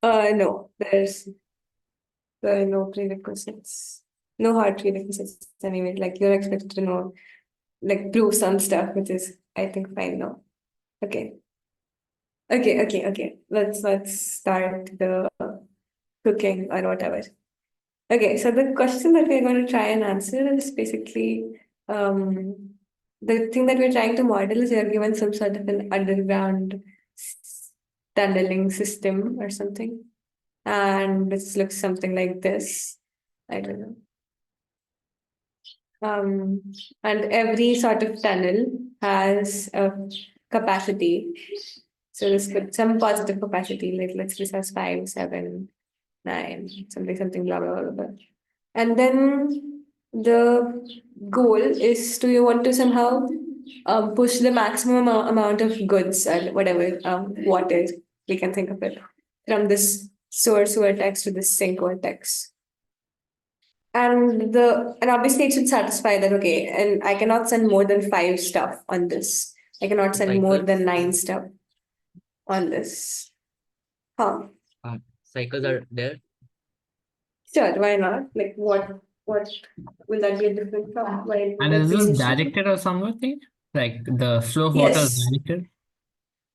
No, there are no prerequisites. No hard prerequisites anyway. Like you're expected to know, like prove some stuff, which is I think fine now. Okay. Okay. Let's start the cooking or whatever. Okay, so the question that we're going to try and answer is basically um, the thing that we're trying to model is you're given some sort of an underground tunneling system or something. And this looks something like this. I don't know. Um, and every sort of tunnel has a capacity. So this could some positive capacity, like let's just have 5, 7, 9, something, blah, blah, blah, blah. And then the goal is to you want to somehow push the maximum amount of goods or whatever water we can think of it from this source vertex to this sink vertex. And obviously it should satisfy that okay, and I cannot send more than 5 stuff on this. I cannot send more than Cycles. 9 stuff on this. Huh. Cycles are there. Sure, why not? Like what will that be different from why And is this previous one? directed or something? Like the flow of water is Yes. directed?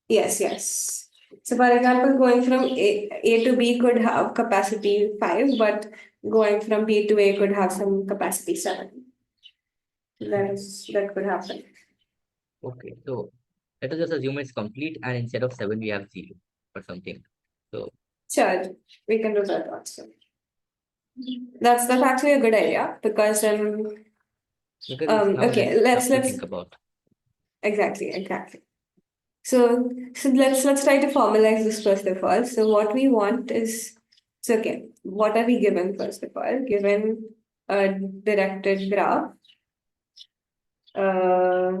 Yes. So for example, going from A to B could have capacity 5, but going from B to A could have some capacity 7. That could happen. Okay, so let us just assume it's complete, and instead of 7, we have 0 or something. So Sure, we can do that also. That's actually a good idea because because it's now okay, less stuff to let's think about. exactly. So let's try to formalize this first of all. So what we want is so okay, what are we given first of all? Given a directed graph uh,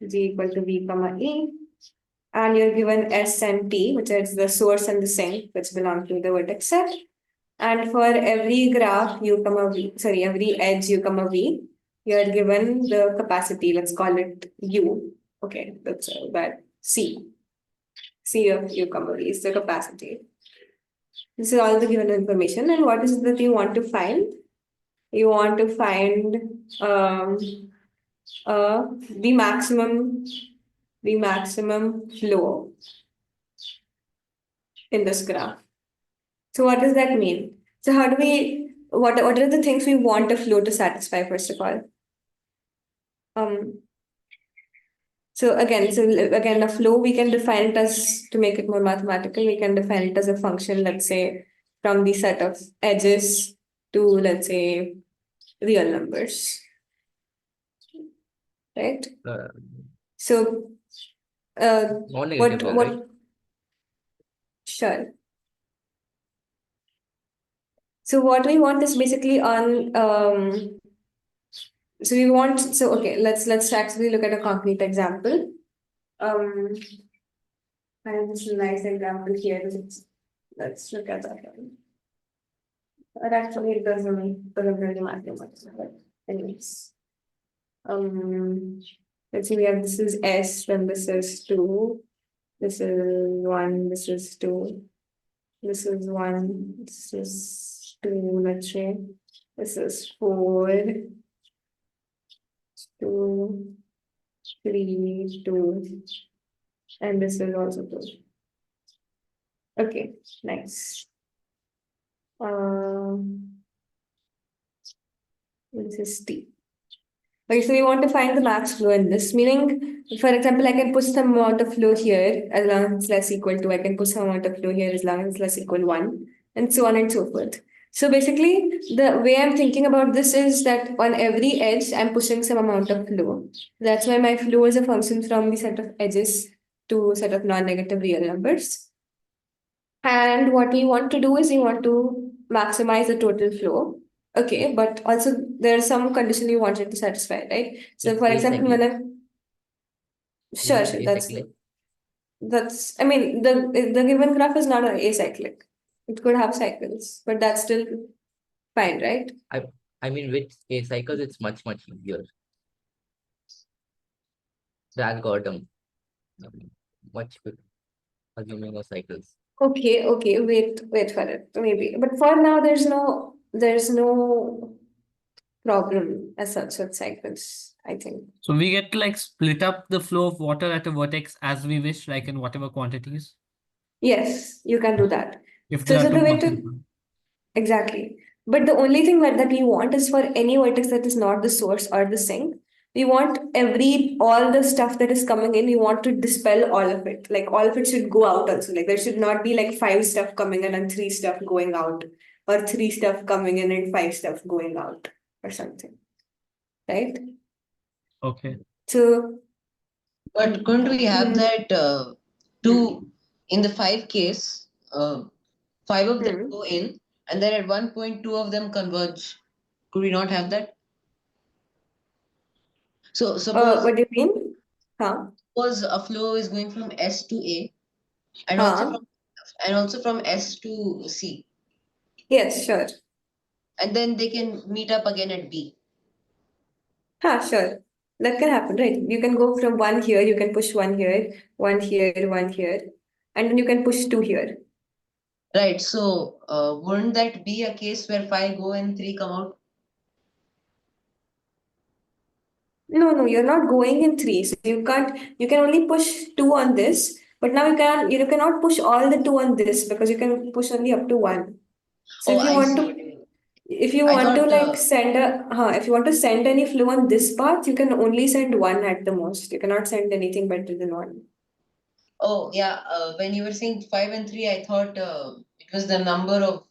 g equal to v comma e, and you're given s and t, which is the source and the sink, which belong to the vertex set. And for every graph u comma v, sorry, every edge u comma v, you're given the capacity. Let's call it u. Okay, that's bad. C of u comma v is the capacity. This is all the given information. And what is it that you want to find? You want to find the maximum flow in this graph. So what does that mean? So how do we what are the things we want a flow to satisfy first of all? So again, a flow we can define it as to make it more mathematical. We can define it as a function, let's say, from the set of edges to let's say real numbers, right? So, Non-negative real, right? Sure. So what we want is basically on okay, let's actually look at a concrete example. And this is a nice example here. Let's look at that one. But actually it doesn't really matter much. But anyways. Let's see, we have this is S, then this is 2, this is 1, this is 2, this is 1, this is 2, let's say. This is 4, 2, 3, 2, and this is also 2. Okay, nice. This is T. Okay, so we want to find the max flow in this, meaning, for example, I can push some amount of flow here as long as it's less equal to, I can push some amount of flow here as long as it's less equal to 1, and so on and so forth. So basically, the way I'm thinking about this is that on every edge, I'm pushing some amount of flow. That's why my flow is a function from the set of edges to set of non-negative real numbers. And what we want to do is we want to maximize the total flow. Okay, but also there are some condition you want it to satisfy, right? So It's for example, when acyclic. sure, Is it acyclic? that's I mean the given graph is not an acyclic. It could have cycles, but that's still fine, right? I mean, with acycles, it's much easier. The algorithm, much quicker, assuming of cycles. Okay, wait for it, maybe. But for now, there's no problem as such with cycles, I think. So we get to like split up the flow of water at a vertex as we wish, like in whatever quantities, Yes, you can do that. if So, there are so two the way possible. to exactly. But the only thing that we want is for any vertex that is not the source or the sink. We want all the stuff that is coming in, we want to dispel all of it. Like all of it should go out also. Like there should not be like 5 stuff coming in and 3 stuff going out, or 3 stuff coming in and 5 stuff going out, or something. Right? Okay. So But couldn't we have hmm, that two in the 5 case, 5 of them hmm. go in, and then at one point 2 of them converge? Could we not have that? So What do you mean? Huh? suppose a flow is going from S to A, and Huh? also from S to C, Yes, sure. and then they can meet up again at B. Sure. That can happen, right? You can go from one here, you can push one here, one here, one here, and then you can push 2 here. Right. So wouldn't that be a case where 5 go in, 3 come out? No, you're not going in three. So you can only push 2 on this, but now you cannot push all the 2 on this because you can push only up to 1. So Oh, if you I want see to what you mean. if you I want to thought. like if you want to send any flow on this path, you can only send 1 at the most. You cannot send anything better than 1. Oh, yeah. When you were saying 5 and 3, I thought it was the number of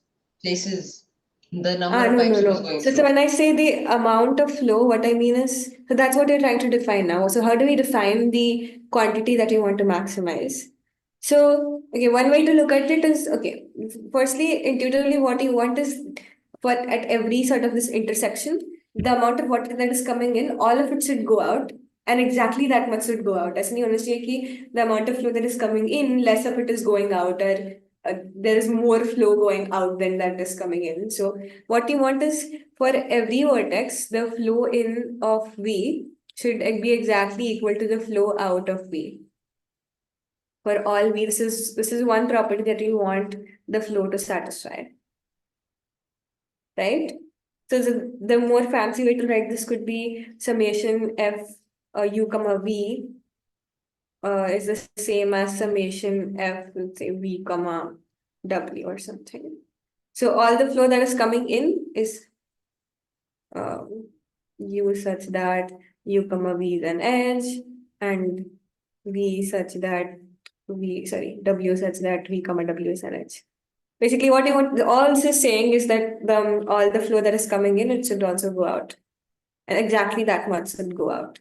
places, the number of No, pipes no, it was no. going So through. when I say the amount of flow, what I mean is, so that's what you're trying to define now. So how do we define the quantity that you want to maximize? So, okay, one way to look at it is, okay, firstly, intuitively, what you want is for at every sort of this intersection, the amount of water that is coming in, all of it should go out, and exactly that much should go out. ऐसा नहीं होना चाहिए कि the amount of flow that is coming in, less of it is going out, or there is more flow going out than that is coming in. So what you want is for every vertex, the flow in of V should be exactly equal to the flow out of V. For all V, this is one property that you want the flow to satisfy. Right? So the more fancy way to write this could be summation F U comma V is the same as summation F, let's say V comma W or something. So all the flow that is coming in is U such that U comma V is an edge, and W such that V comma W is an edge. Basically, what you want, all this is saying is that all the flow that is coming in, it should also go out. And exactly that much should go out.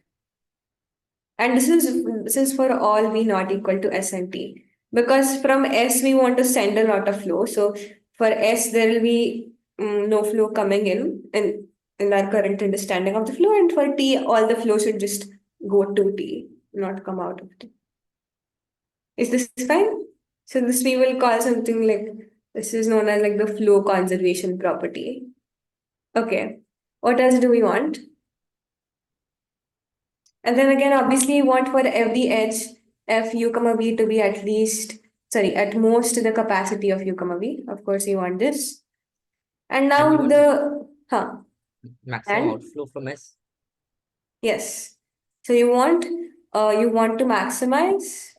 And this is for all V not equal to S and T. Because from S we want to send a lot of flow. So for S there will be no flow coming in our current understanding of the flow, and for T all the flow should just go to T, not come out of T. Is this fine? So this we will call something like, this is known as like the flow conservation property. Okay. What else do we want? And then again, obviously, you want for every edge f u comma v to be at most the capacity of u comma v. Of course, you want this. And And we now want maximum and outflow from S. yes. So you want to maximize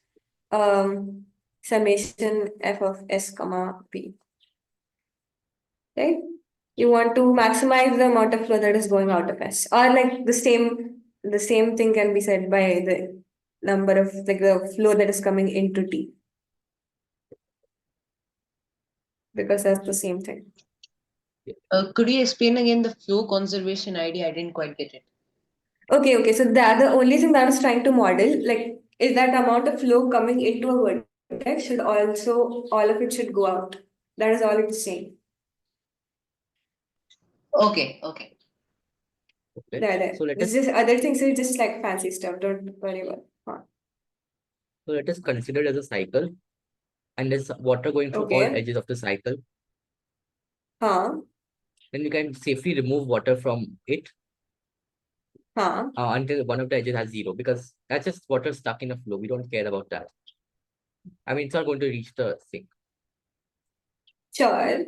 summation f of s comma p. Right? You want to maximize the amount of flow that is going out of S. Or like the same thing can be said by the number of like the flow that is coming into T. Because that's the same thing. Could you explain again the flow conservation idea? I didn't quite get it. Okay. So that the only thing that I was trying to model, like, is that amount of flow coming into a vertex should also all of it should go out. That is all it's saying. Okay. Okay. There. So let This us is other things are just like fancy stuff. Don't worry about it. so let us consider it as a cycle, and there's water going through all Okay. edges of the cycle. Huh. Then we can safely remove water from it Huh. until one of the edges has 0, because that's just water stuck in a flow. We don't care about that. I mean, it's not going to reach the sink. Sure.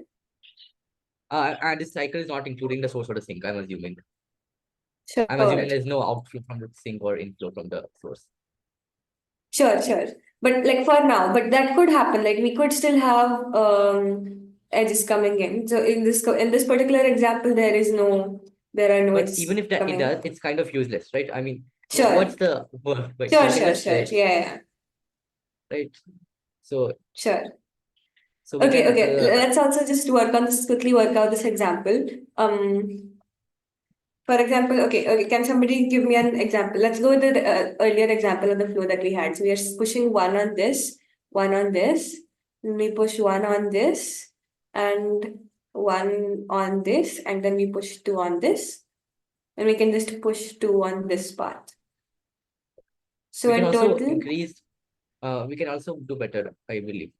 And this cycle is not including the source or the sink, I'm assuming. Sure. I'm assuming there's no outflow from the sink or inflow from the source. Sure. But like for now, but that could happen. Like we could still have edges coming in. So in this particular example, there are no But edges even if that it coming. does, it's kind of useless, right? I mean, Sure. what's the work? But Sure. we can just Sure. Yeah. right? So Sure. we Okay. can Let's also just quickly work out this example. For example, okay, can somebody give me an example? Let's go with the earlier example of the flow that we had. So we are pushing one on this, and we push one on this, and one on this, and then we push two on this, and we can just push two on this part. So we can in also total, increase. We can also do better, I believe.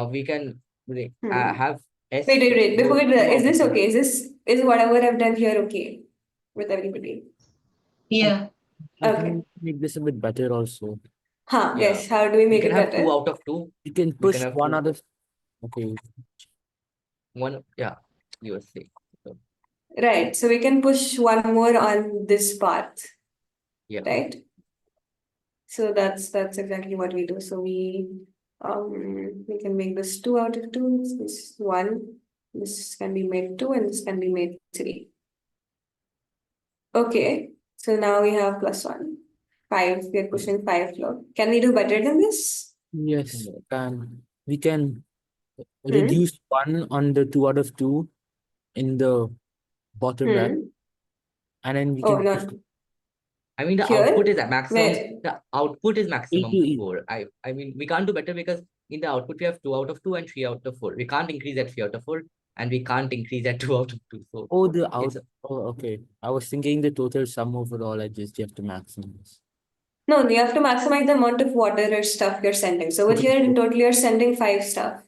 We can have S. wait. Before go we do that, two is out of this two. okay? Is whatever I've done here okay with everybody? Yeah. You Okay. can make this a bit better also. Yeah. Yes. How do we We make can it have better? 2 out of 2. You can We push can have one two. other. Okay. One, yeah, you were saying. So, Right. So we can push one more on this part, yeah. right? So that's exactly what we do. So we can make this 2 out of 2. This 1. This can be made 2, and this can be made 3. Okay. So now we have +1. 5. We are pushing 5 floor. Can we do better than this? Yes, we can Hmm? reduce one on the 2 out of 2 in the bottom right, and then we Oh, can push no. I mean, the Here? output is a maximum. Where? The output is maximum to E. 4. I mean, we can't do better because in the output we have 2 out of 2 and 3 out of 4. We can't increase at 3 out of 4, and we can't increase at 2 out of 2. So Oh, the out. it's Oh, okay. I was thinking the total sum overall. I just have to maximize. No, you have to maximize the amount of water or stuff you're sending. So with here in total you're sending 5 stuff.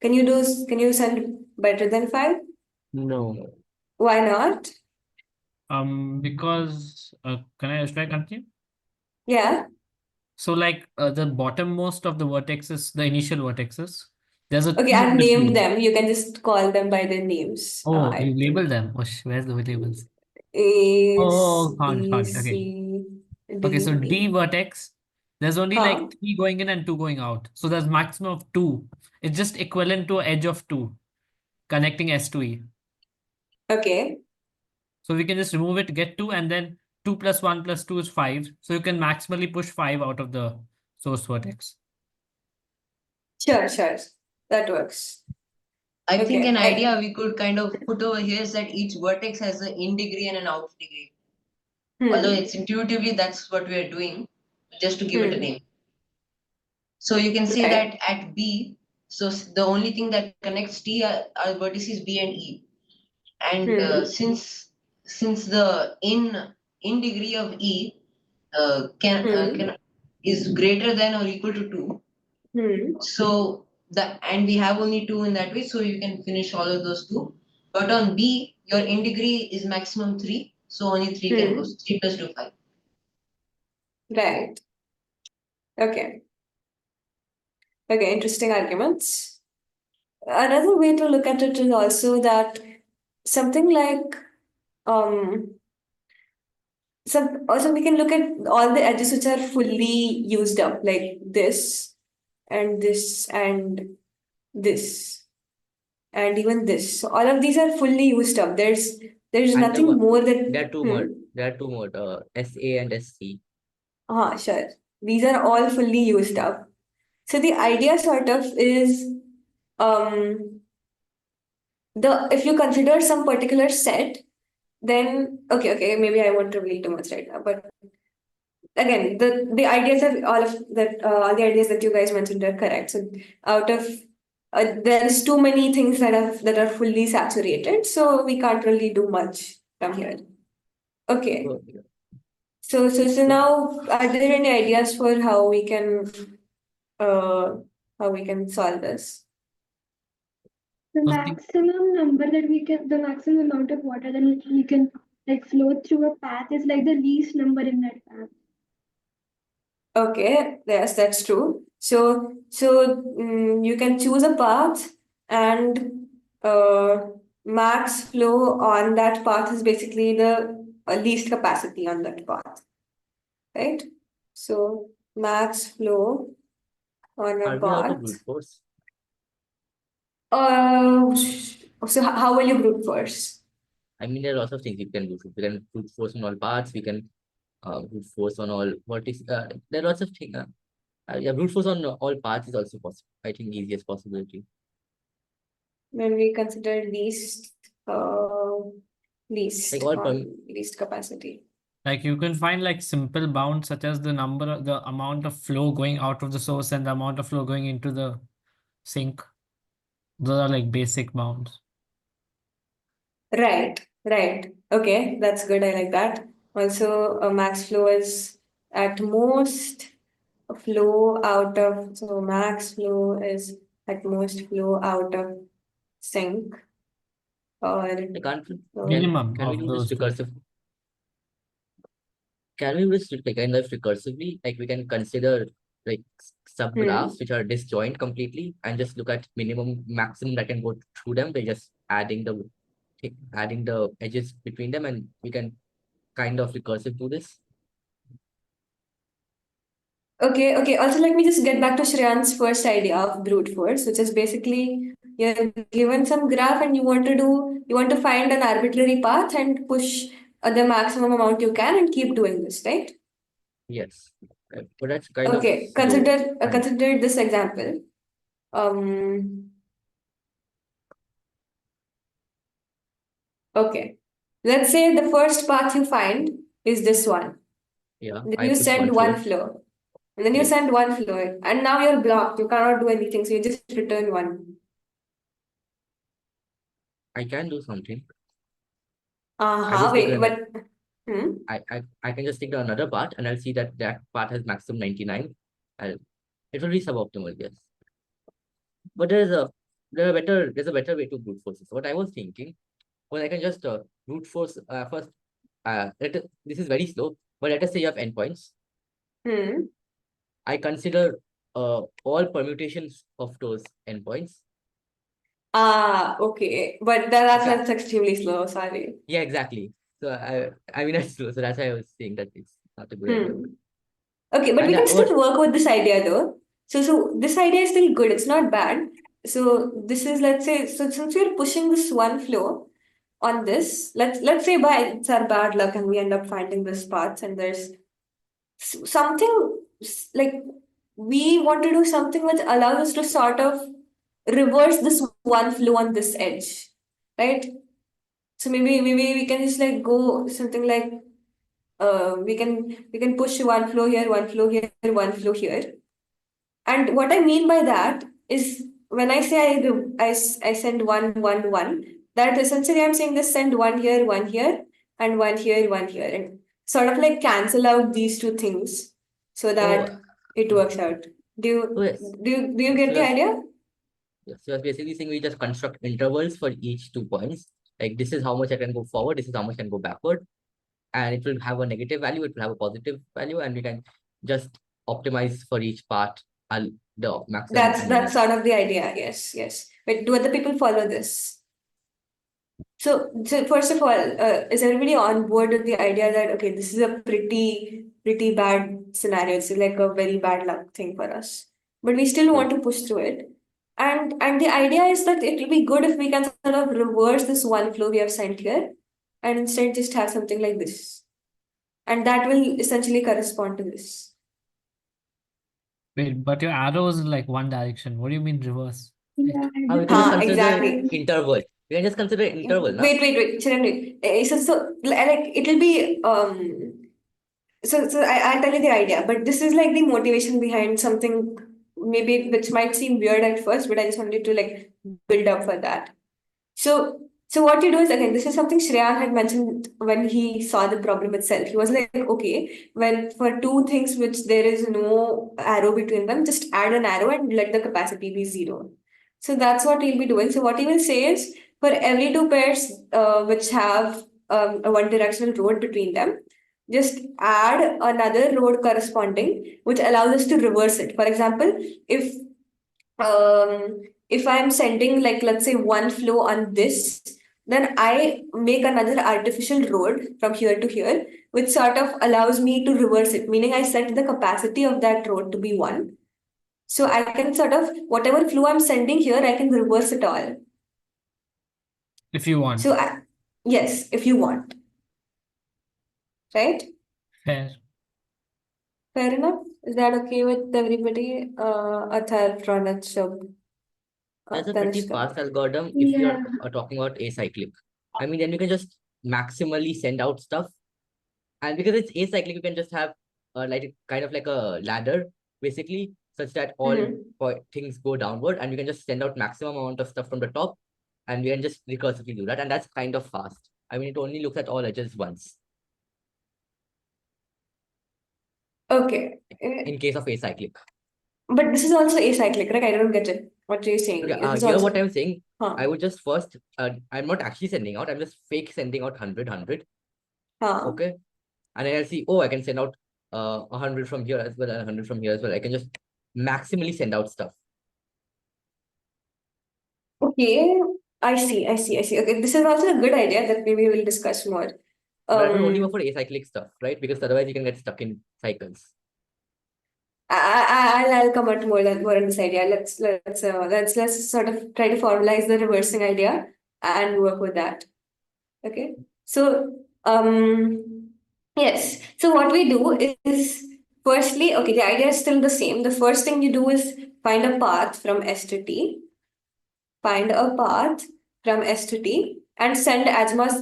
Can you send better than 5? No. Why not? Because should I continue? Yeah. So like the bottommost of the vertexes, the initial vertexes, there's a Okay, T I've in named between. them. You can just call them by their names. Oh, I you think label them. Oh, where's the labels? A, Oh, found B, it. Okay. C, Okay, so D, D E. vertex, there's only Huh. like 3 going in and 2 going out. So there's maximum of 2. It's just equivalent to edge of 2 connecting S to E. Okay. So we can just remove it, get 2, and then 2 plus 1 plus 2 is 5. So you can maximally push 5 out of the source vertex. Sure. That works. I think Okay. an idea we could kind of put over here is that each vertex has an in degree and an out degree. Although it's intuitively that's what we are doing, just to give it a name. So you can say Right. that at B, so the only thing that connects T are vertices B and E. And since the in degree of E can is greater than or equal to 2, so and we have only 2 in that way, so you can finish all of those 2. But on B, your in degree is maximum 3, so only 3 can go. 3 plus 2, 5. Right. Okay. Interesting arguments. Another way to look at it is also that something like also we can look at all the edges which are fully used up, like this and this and this and even this. So all of these are fully used up. There's and nothing more that there are 2 more. There are 2 more. SA and SC. Sure. These are all fully used up. So the idea sort of is if you consider some particular set, then okay, maybe I won't reveal too much right now, but again, the ideas of all the ideas that you guys mentioned are correct. So out of there's too many things that are fully saturated, so we can't really do much from here. Okay. So now, are there any ideas for how we can solve this? The maximum number that the maximum amount of water that we can like flow through a path is like the least number in that path. Okay, yes, that's true. So you can choose a path, and max flow on that path is basically the least capacity on that path, right? So max flow on a Are we allowed to path. brute force? So how will you brute force? I mean, there are lots of things you can do. We can brute force on all paths. We can brute force on all vertices. There are lots of things. Yeah, brute force on all paths is also possible. I think easiest possibility. When we consider least Like all least capacity. Like you can find like simple bounds such as the amount of flow going out of the source and the amount of flow going into the sink. Those are like basic bounds. Right. Okay, that's good. I like that. Also, a max flow is at most flow out of, so max flow is at most flow out of sink or I can't. Minimum Can we of do this those two. recursive? Can we do this like kind of recursively? Like we can consider like subgraphs which are disjoint completely and just look at minimum maximum that can go through them by just adding the edges between them, and we can kind of recursive do this. Okay. Also, let me just get back to Shreyan's first idea of brute force, which is basically you're given some graph and you want to find an arbitrary path and push the maximum amount you can and keep doing this, right? Yes. But that's kind of Okay, slow. consider this example. Okay, let's say the first path you find is this one. Yeah. Then I you push send one one flow. And then you Yes. send one flow, and now you're blocked. You cannot do anything, so you just return one. I can do something. Uh-huh, just take wait, another- but I can just take another part and I'll see that part has maximum 99. It will be suboptimal, yes. But there's a better way to brute force this. What I was thinking was I can just brute force first. This is very slow, but let us say you have endpoints. I consider all permutations of those endpoints. Okay, but that's Okay. that's extremely slow. Sorry. Yeah, exactly. So I mean that's slow. So that's why I was saying that it's not a good idea. Okay, but And we can still what- work with this idea though. So this idea is still good. It's not bad. So this is, let's say, so since we're pushing this one flow on this, let's say by it's our bad luck and we end up finding this path and there's something like we want to do something which allows us to sort of reverse this one flow on this edge, right? So maybe we can just like go something like we can push one flow here, one flow here, one flow here. And what I mean by that is when I say I send one, that essentially I'm saying this send one here, and one here, and sort of like cancel out these two things so that it works out. yes. Do you get the idea? Yes, so you're basically saying we just construct intervals for each 2 points. Like this is how much I can go forward, this is how much I can go backward. And it will have a negative value, it will have a positive value, and we can just optimize for each part the maximum. That's sort of the idea. Yes. But do other people follow this? So first of all, is everybody on board with the idea that okay, this is a pretty bad scenario. It's like a very bad luck thing for us, but we still want to push through it. And the idea is that it will be good if we can sort of reverse this one flow we have sent here, and instead just have something like this, and that will essentially correspond to this. Wait, but your arrow is like one direction. What do you mean reverse? Yeah, We can just consider exactly. interval. We can just consider interval now. Wait, Charan, wait. So like it'll be so I'll tell you the idea, but this is like the motivation behind something maybe which might seem weird at first, but I just wanted to like build up for that. So what you do is, again, this is something Shreyan had mentioned when he saw the problem itself. He was like, okay, when for two things which there is no arrow between them, just add an arrow and let the capacity be 0. So that's what he'll be doing. So what he will say is, for every two pairs which have a one directional road between them, just add another road corresponding, which allows us to reverse it. For example, if I'm sending like, let's say, one flow on this, then I make another artificial road from here to here, which sort of allows me to reverse it, meaning I set the capacity of that road to be 1. So I can sort of, whatever flow I'm sending here, I can reverse it all. If you want. So yes, if you want. Right? Fair. Fair enough? Is that okay with everybody? Athar, Ronit, Shub, That's a pretty Tanishka. fast algorithm if Yeah. you're talking about acyclic. I mean, then you can just maximally send out stuff. And because it's acyclic, you can just have like kind of like a ladder, basically, such that all things go downward, and you can just send out maximum amount of stuff from the top, and we can just recursively do that, and that's kind of fast. I mean, it only looks at all edges once Okay. in case of acyclic. But this is also acyclic, right? I don't get it. What you're saying. Okay, It is here also. what I'm saying, Huh. I would just first, I'm not actually sending out, I'm just fake sending out 100. Huh. Okay. And then I'll see, oh, I can send out 100 from here as well, and 100 from here as well. I can just maximally send out stuff. Okay. I see. Okay, this is also a good idea that maybe we'll discuss more. But that will only work for acyclic stuff, right? Because otherwise you can get stuck in cycles. I'll come out more on this idea. Let's sort of try to formalize the reversing idea and work with that. Okay. So yes. So what we do is, firstly, okay, the idea is still the same. The first thing you do is find a path from S to T. Find a path from S to T and send as much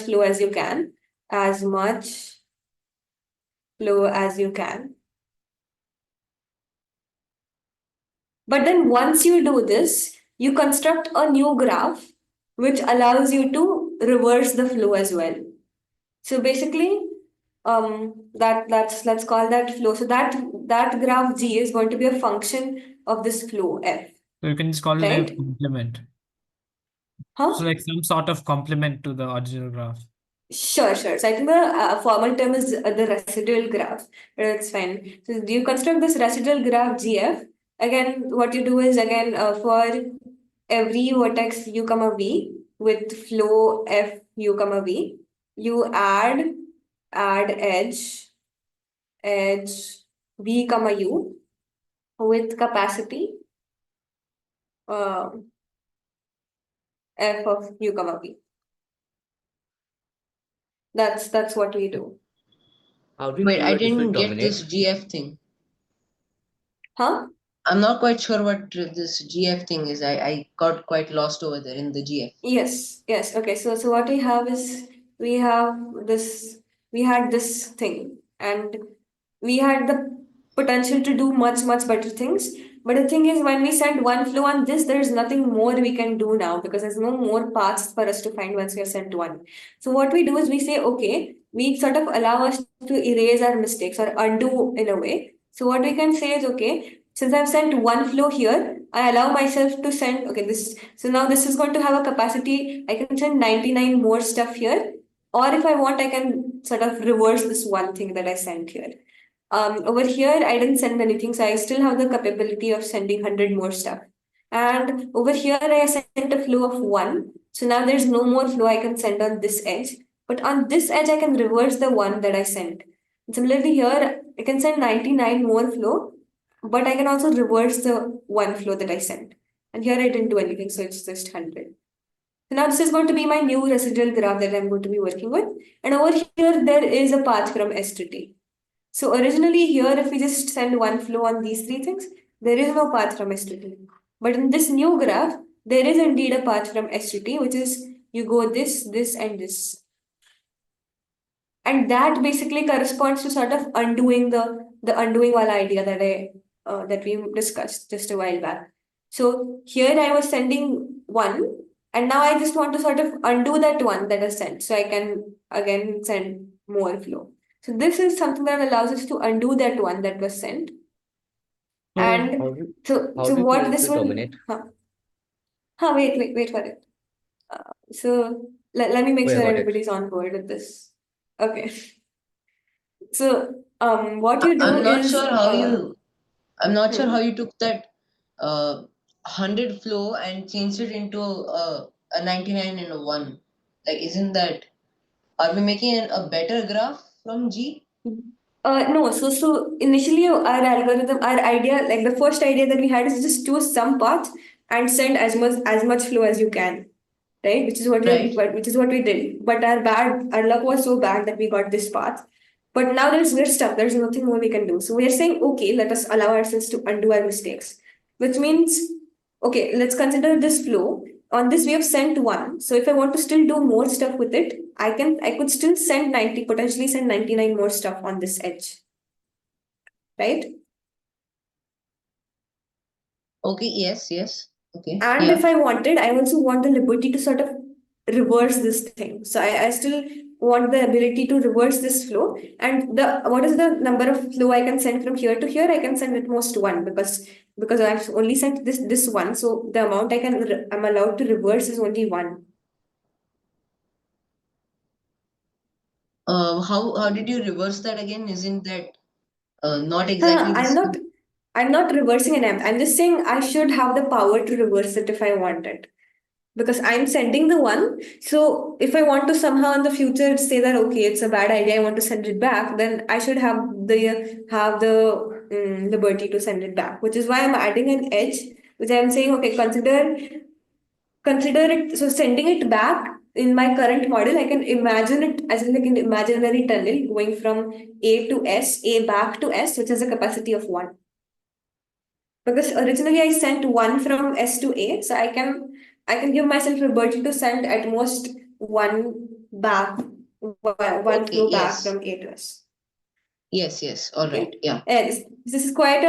flow as you can. As much flow as you can. But then once you do this, you construct a new graph which allows you to reverse the flow as well. So basically, let's call that flow. So that graph G is going to be a function of this flow F. So you can just call it Right? a complement. Huh? So like some sort of complement to the original graph. Sure. So I think the formal term is the residual graph. It's fine. So do you construct this residual graph GF? Again, what you do is for every vertex u comma v with flow f u comma v, you add edge v comma u with capacity f of u comma v. That's what we do. How do we Wait, prove I that this will didn't get terminate? this GF thing. Huh? I'm not quite sure what this GF thing is. I got quite lost over there in the GF. Yes. Okay. So what we have is we had this thing, and we had the potential to do much better things. But the thing is, when we send one flow on this, there's nothing more we can do now because there's no more paths for us to find once we have sent one. So what we do is we say, okay, we sort of allow us to erase our mistakes or undo in a way. So what we can say is, okay, since I've sent one flow here, I allow myself to send, okay, this, so now this is going to have a capacity, I can send 99 more stuff here. Or if I want, I can sort of reverse this one thing that I sent here. Over here, I didn't send anything, so I still have the capability of sending 100 more stuff. And over here, I sent a flow of 1. So now there's no more flow I can send on this edge. But on this edge, I can reverse the one that I sent. And similarly, here, I can send 99 more flow, but I can also reverse the one flow that I sent. And here, I didn't do anything, so it's just 100. So now this is going to be my new residual graph that I'm going to be working with. And over here, there is a path from S to T. So originally here, if we just send one flow on these three things, there is no path from S to T. But in this new graph, there is indeed a path from S to T, which is you go this, and this. And that basically corresponds to sort of undoing the undoing wala idea that we discussed just a while back. So here I was sending one, and now I just want to sort of undo that one that is sent. So I can again send more flow. So this is something that allows us to undo that one that was sent. So And How do so we what prove this this will will, terminate? wait for it. So let me make Oh, yeah, sure got it. everybody's on board with this. Okay. So what you do I'm not is sure how you. I'm not sure hmm. how you took that 100 flow and changed it into a 99 and a 1. Like, isn't that, are we making a better graph from G? No, so initially our algorithm, our idea, like the first idea that we had is just choose some path and send as much flow as you can, right? Which is what Right. which is what we did. But our luck was so bad that we got this path. But now we're stuck. There's nothing more we can do. So we're saying, okay, let us allow ourselves to undo our mistakes, which means, okay, let's consider this flow. On this, we have sent one. So if I want to still do more stuff with it, I could still send 90, potentially send 99 more stuff on this edge. Right? Okay, yes. Okay. And Yeah. if I wanted, I also want the liberty to sort of reverse this thing. So I still want the ability to reverse this flow. And what is the number of flow I can send from here to here? I can send at most one because I've only sent this one. So the amount I'm allowed to reverse is only one. How did you reverse that again? Isn't that not exactly the I'm same? not reversing an M. I'm just saying I should have the power to reverse it if I want it. Because I'm sending the one. So if I want to somehow in the future say that okay, it's a bad idea, I want to send it back, then I should have the liberty to send it back. Which is why I'm adding an edge, which I'm saying, okay, consider it. So sending it back in my current model, I can imagine it as like an imaginary tunnel going from A to S, A back to S, which has a capacity of one. Because originally I sent one from S to A, so I can give myself liberty to send at most one back, one Okay, flow back yes. from A to S. Yes. All right. Okay. Yeah. This is quite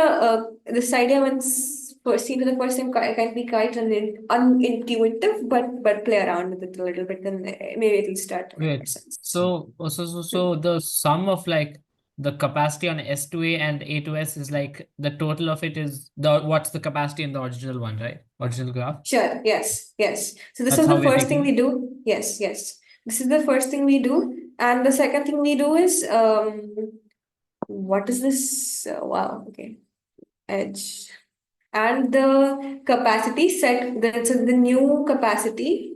this idea once seen for the first time can be quite unintuitive, but play around with it a little bit, then maybe it'll start making more Wait, sense. so the sum of like the capacity on S to A and A to S is like the total of it is what's the capacity in the original one, right? Original graph. Sure, yes. So this That's is how the we're first thing taking we do. Yes. This is the first thing we do. And the second thing we do is what is this? Wow, okay. Edge. And the capacity set, the new capacity.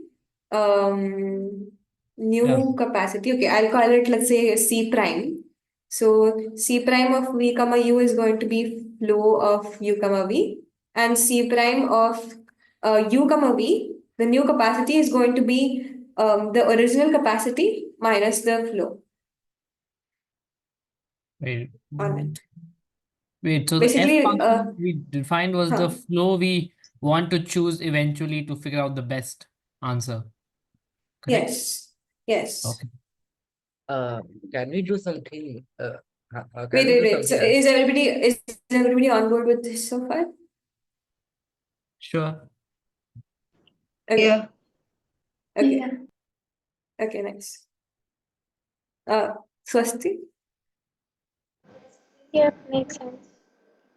New capacity. Okay, I'll call it, let's say, C prime. So C prime of V comma U is going to be flow of U comma V. And C prime of U comma V, the new capacity is going to be the original capacity minus the flow Wait, on it. wait, so the F Basically, function we defined was the huh. flow we want to choose eventually to figure out the best answer. Correct? Yes. Okay. Can we do something? Can Wait. we do So something else? is everybody on board with this so far? Sure. Okay. Yeah. Okay. Yeah. Okay, nice. Swasti? Yeah, makes sense.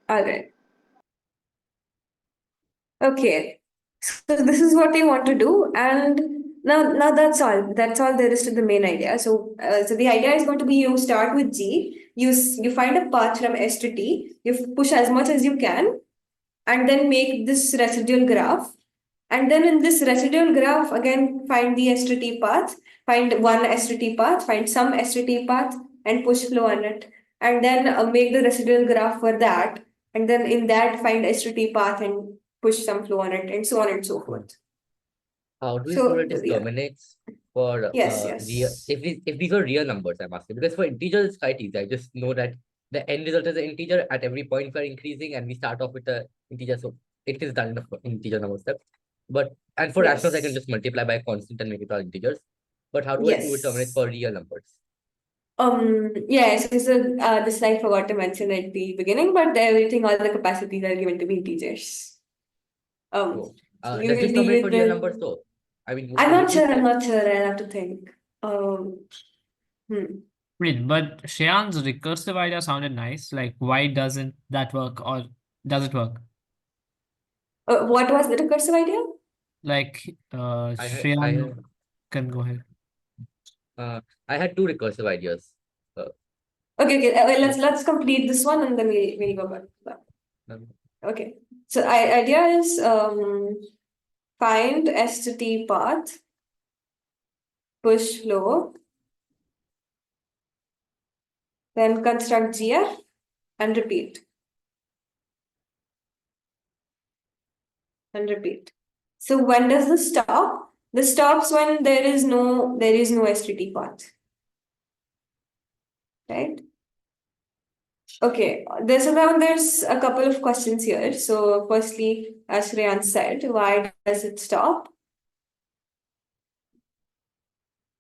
All right. Okay. So this is what we want to do, and now that's all. That's all there is to the main idea. So the idea is going to be you start with G. You find a path from S to T. You push as much as you can, and then make this residual graph. And then in this residual graph, again, find the S to T path, find one S to T path, find some S to T path, and push flow on it. And then make the residual graph for that. And then in that, find S to T path and push some flow on it, and so on and so forth. How do we So, prove that it yeah. terminates for Yes. real? If these are real numbers, I'm asking, because for integers it's quite easy. I just know that the end result is an integer at every point we're increasing, and we start off with an integer, so it is done in the integer number step. And for rationals, I can Yes. just multiply by a constant and make it all integers. But how do I prove it terminates Yes. for real numbers? Yes, so the slide forgot to mention at the beginning, but everything, all the capacities are given to be integers. So, So you does will this deal terminate for with real the. numbers though? I mean, I'm is not it sure. just I'm not sure. I'll have to think. Wait, but Shayan's recursive idea sounded nice. Like, why doesn't that work, or does it work? What was the recursive idea? Like, I Shayan can go ahead. I had two recursive ideas. Okay. Well, let's complete this one and then we'll go back. Um, Okay. So idea is find S to T path, push flow, then construct GF and repeat. And repeat. So when does this stop? This stops when there is no STT path. Right? Okay, there's a couple of questions here. So firstly, as Shreyan said, why does it stop?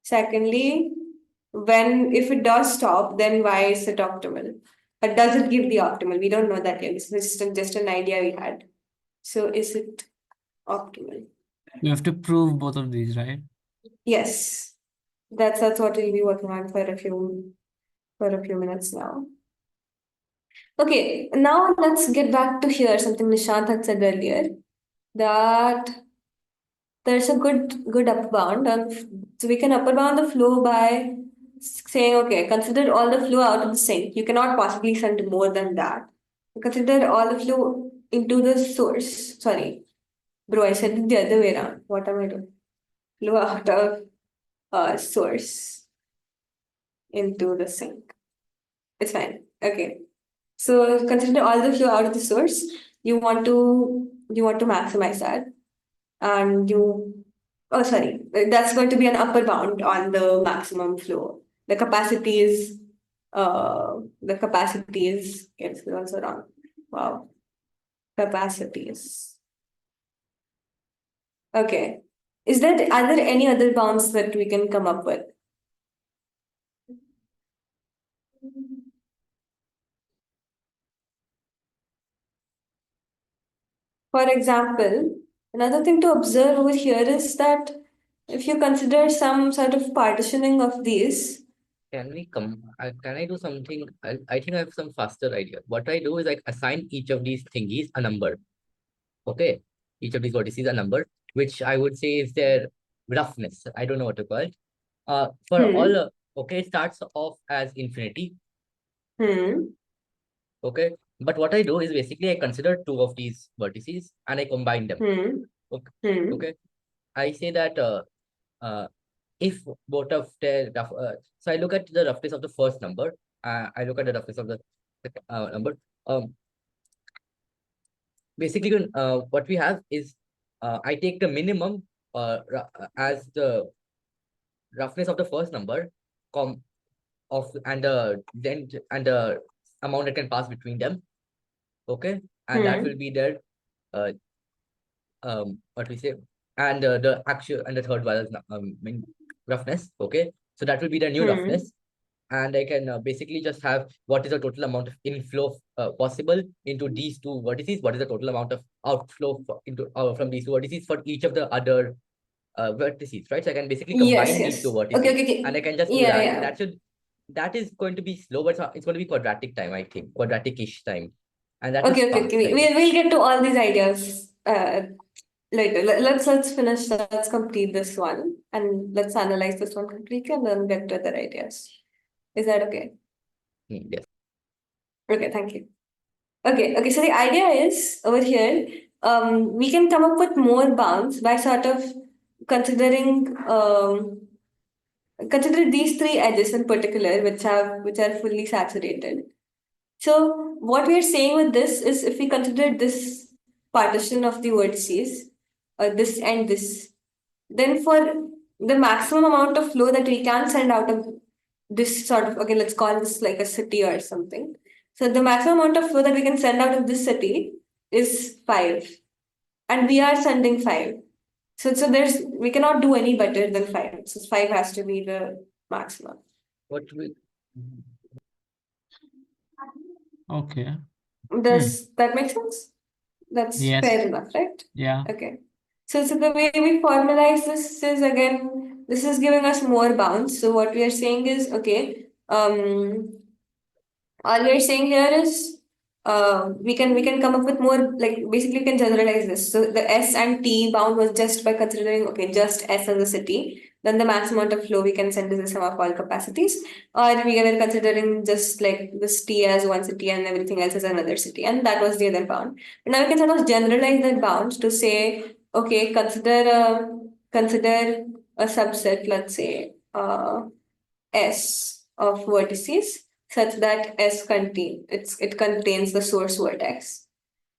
Secondly, if it does stop, then why is it optimal? But does it give the optimal? We don't know that yet. This is just an idea we had. So is it optimal? You have to prove both of these, right? Yes. That's what we'll be working on for a few minutes now. Okay, now let's get back to here, something Nishant had said earlier, that there's a good upper bound, and so we can upper bound the flow by saying, okay, consider all the flow out of the sink. You cannot possibly send more than that. Consider all the flow into the source. Sorry, bro, I said it the other way around. What am I doing? Flow out of source into the sink. It's fine. Okay. So consider all the flow out of the source. You want to maximize that, and that's going to be an upper bound on the maximum flow. The capacity is yes, it's also wrong. Wow. Capacities. Okay. Are there any other bounds that we can come up with? For example, another thing to observe over here is that if you consider some sort of partitioning of these, Can I do something? I think I have some faster idea. What I do is I assign each of these thingies a number. Okay. Each of these vertices a number, which I would say is their roughness. I don't know what to call it. Okay, it starts off as infinity. Okay. But what I do is basically I consider two of these vertices and I combine them. Okay. I say that if both of their so I look at the roughness of the first number. I look at the roughness of the number. Basically, what we have is I take the minimum as the roughness of the first number, and the amount that can pass between them. Okay, and that will be their what we say, and the actual and the third one is roughness. Okay, so that will be the new roughness, and I can basically just have what is the total amount of inflow possible into these two vertices. What is the total amount of outflow from these two vertices for each of the other vertices, right? So I can basically combine these two vertices, Okay. and I can just do that. And that is going to be slow, but it's going to be quadratic time, I think, quadratic-ish time, and that is fast. We'll get to all these ideas later. Let's finish. Let's complete this one, and let's analyze this one completely, and then get to other ideas. Is that okay? Yes. Okay, thank you. Okay. So the idea is over here, we can come up with more bounds by sort of considering consider these three edges in particular, which are fully saturated. So what we are saying with this is, if we consider this partition of the vertices, this and this, then for the maximum amount of flow that we can send out of this sort of, okay, let's call this like a city or something. So the maximum amount of flow that we can send out of this city is 5, and we are sending 5. So we cannot do any better than 5. So 5 has to be the maximum. Okay. Does that make sense? That's Yes. fair enough, right? Yeah. Okay. So the way we formalize this is, again, this is giving us more bounds. So what we are saying is, okay, all we are saying here is we can come up with more, like, basically we can generalize this. So the S and T bound was just by considering, okay, just S as a city. then the max amount of flow we can send is the sum of all capacities. Or we were considering just like this T as one city and everything else as another city, and that was the other bound. But now we can sort of generalize that bound to say, okay, consider a subset, let's say S of vertices such that it contains the source vertex.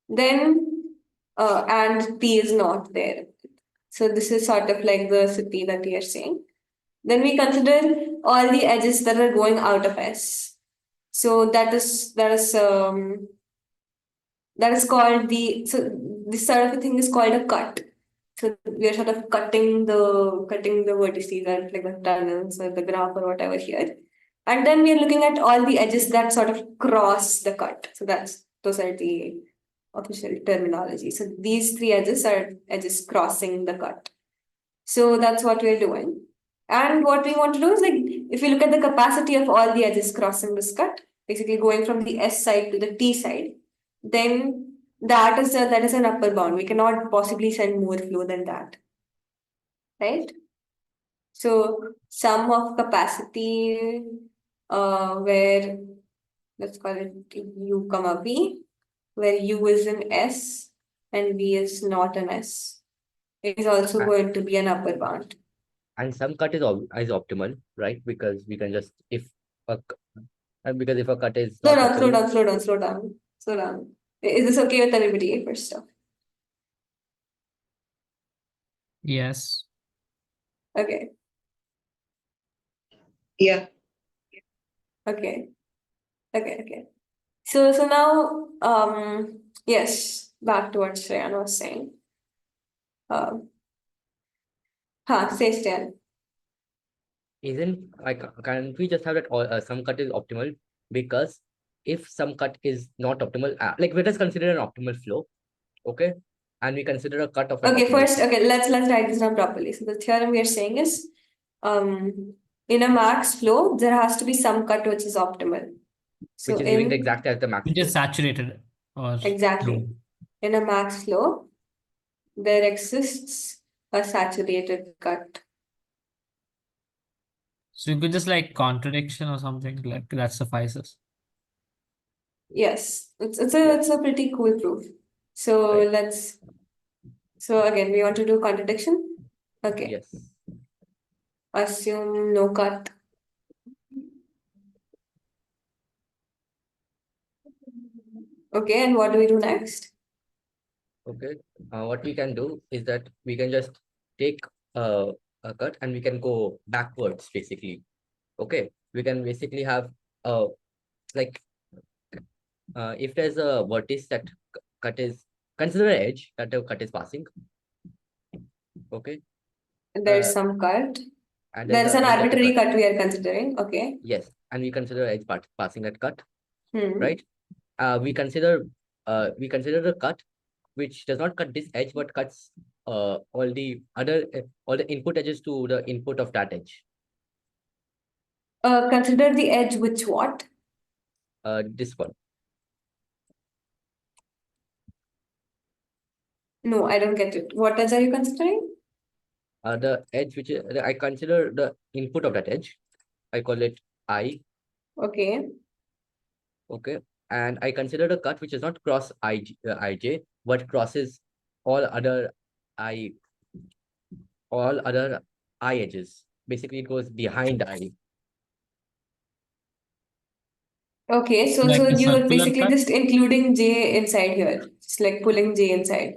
Then and P is not there. So this is sort of like the city that we are saying. Then we consider all the edges that are going out of S. So that is called this sort of a thing is called a cut. So we are sort of cutting the vertices and like the tunnels or the graph or whatever here. And then we are looking at all the edges that sort of cross the cut. So those are the official terminology. So these three edges are edges crossing the cut. So that's what we're doing. And what we want to do is like, if you look at the capacity of all the edges crossing this cut, basically going from the S side to the T side, then that is an upper bound. We cannot possibly send more flow than that, right? So sum of capacity, where let's call it U comma V, where U is an S and V is not an S, is also going to be an upper bound. And some cut is optimal, right? Because we can just because if a cut is Slow not down. Is this okay with everybody first off? Yes. Okay. Yeah. Okay. So now, yes, back to what Shreyan was saying. Say Shreyan. Can't we just have that all some cut is optimal? Because if some cut is not optimal, like let us consider an optimal flow, okay, and we consider a cut of an Okay, optimal first, flow. okay, let's write this down properly. So the theorem we are saying is, in a max flow, there has to be some cut which is optimal. So which is giving the exact as the max Which flow. is saturated or exactly. no. In a max flow, there exists a saturated cut. So you could just like contradiction or something like that suffices. Yes, it's a pretty cool proof. So Right. so again, we want to do contradiction. Okay. Yes. Assume no cut. Okay, and what do we do next? Okay. What we can do is that we can just take a cut and we can go backwards basically. Okay. We can basically have like if there's a vertex that cut is consider an edge that the cut is passing. Okay. There's some cut. And There's an arbitrary cut. cut we are considering. Okay. Yes, and we consider edge passing that cut, Hmm. right? We consider the cut which does not cut this edge but cuts all the input edges to the input of that edge. Consider the edge which what? This one. No, I don't get it. What edge are you considering? The edge which I consider the input of that edge. I call it I. Okay. Okay, and I consider the cut which does not cross ij but crosses all other I edges. Basically, it goes behind I. Okay, so Like a you're circular basically cut? just including J inside here, just like pulling J inside.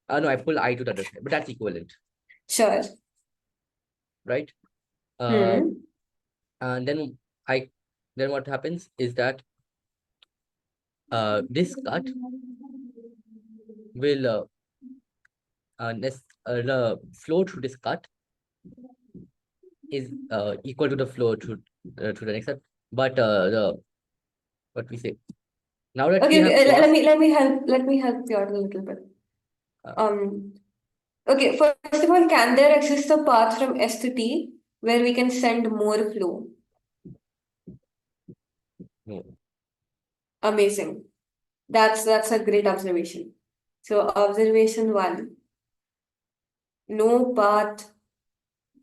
No, I pull I to the other side, but that's equivalent, Sure. right? Hmm. And then what happens is that this cut will the flow through this cut is equal to the flow to the next cut, but the what we say now that we Okay, have crossed, let me help you out a little bit. Okay, first of all, can there exist a path from S to T where we can send more flow? no. Amazing. That's a great observation. So observation 1, no path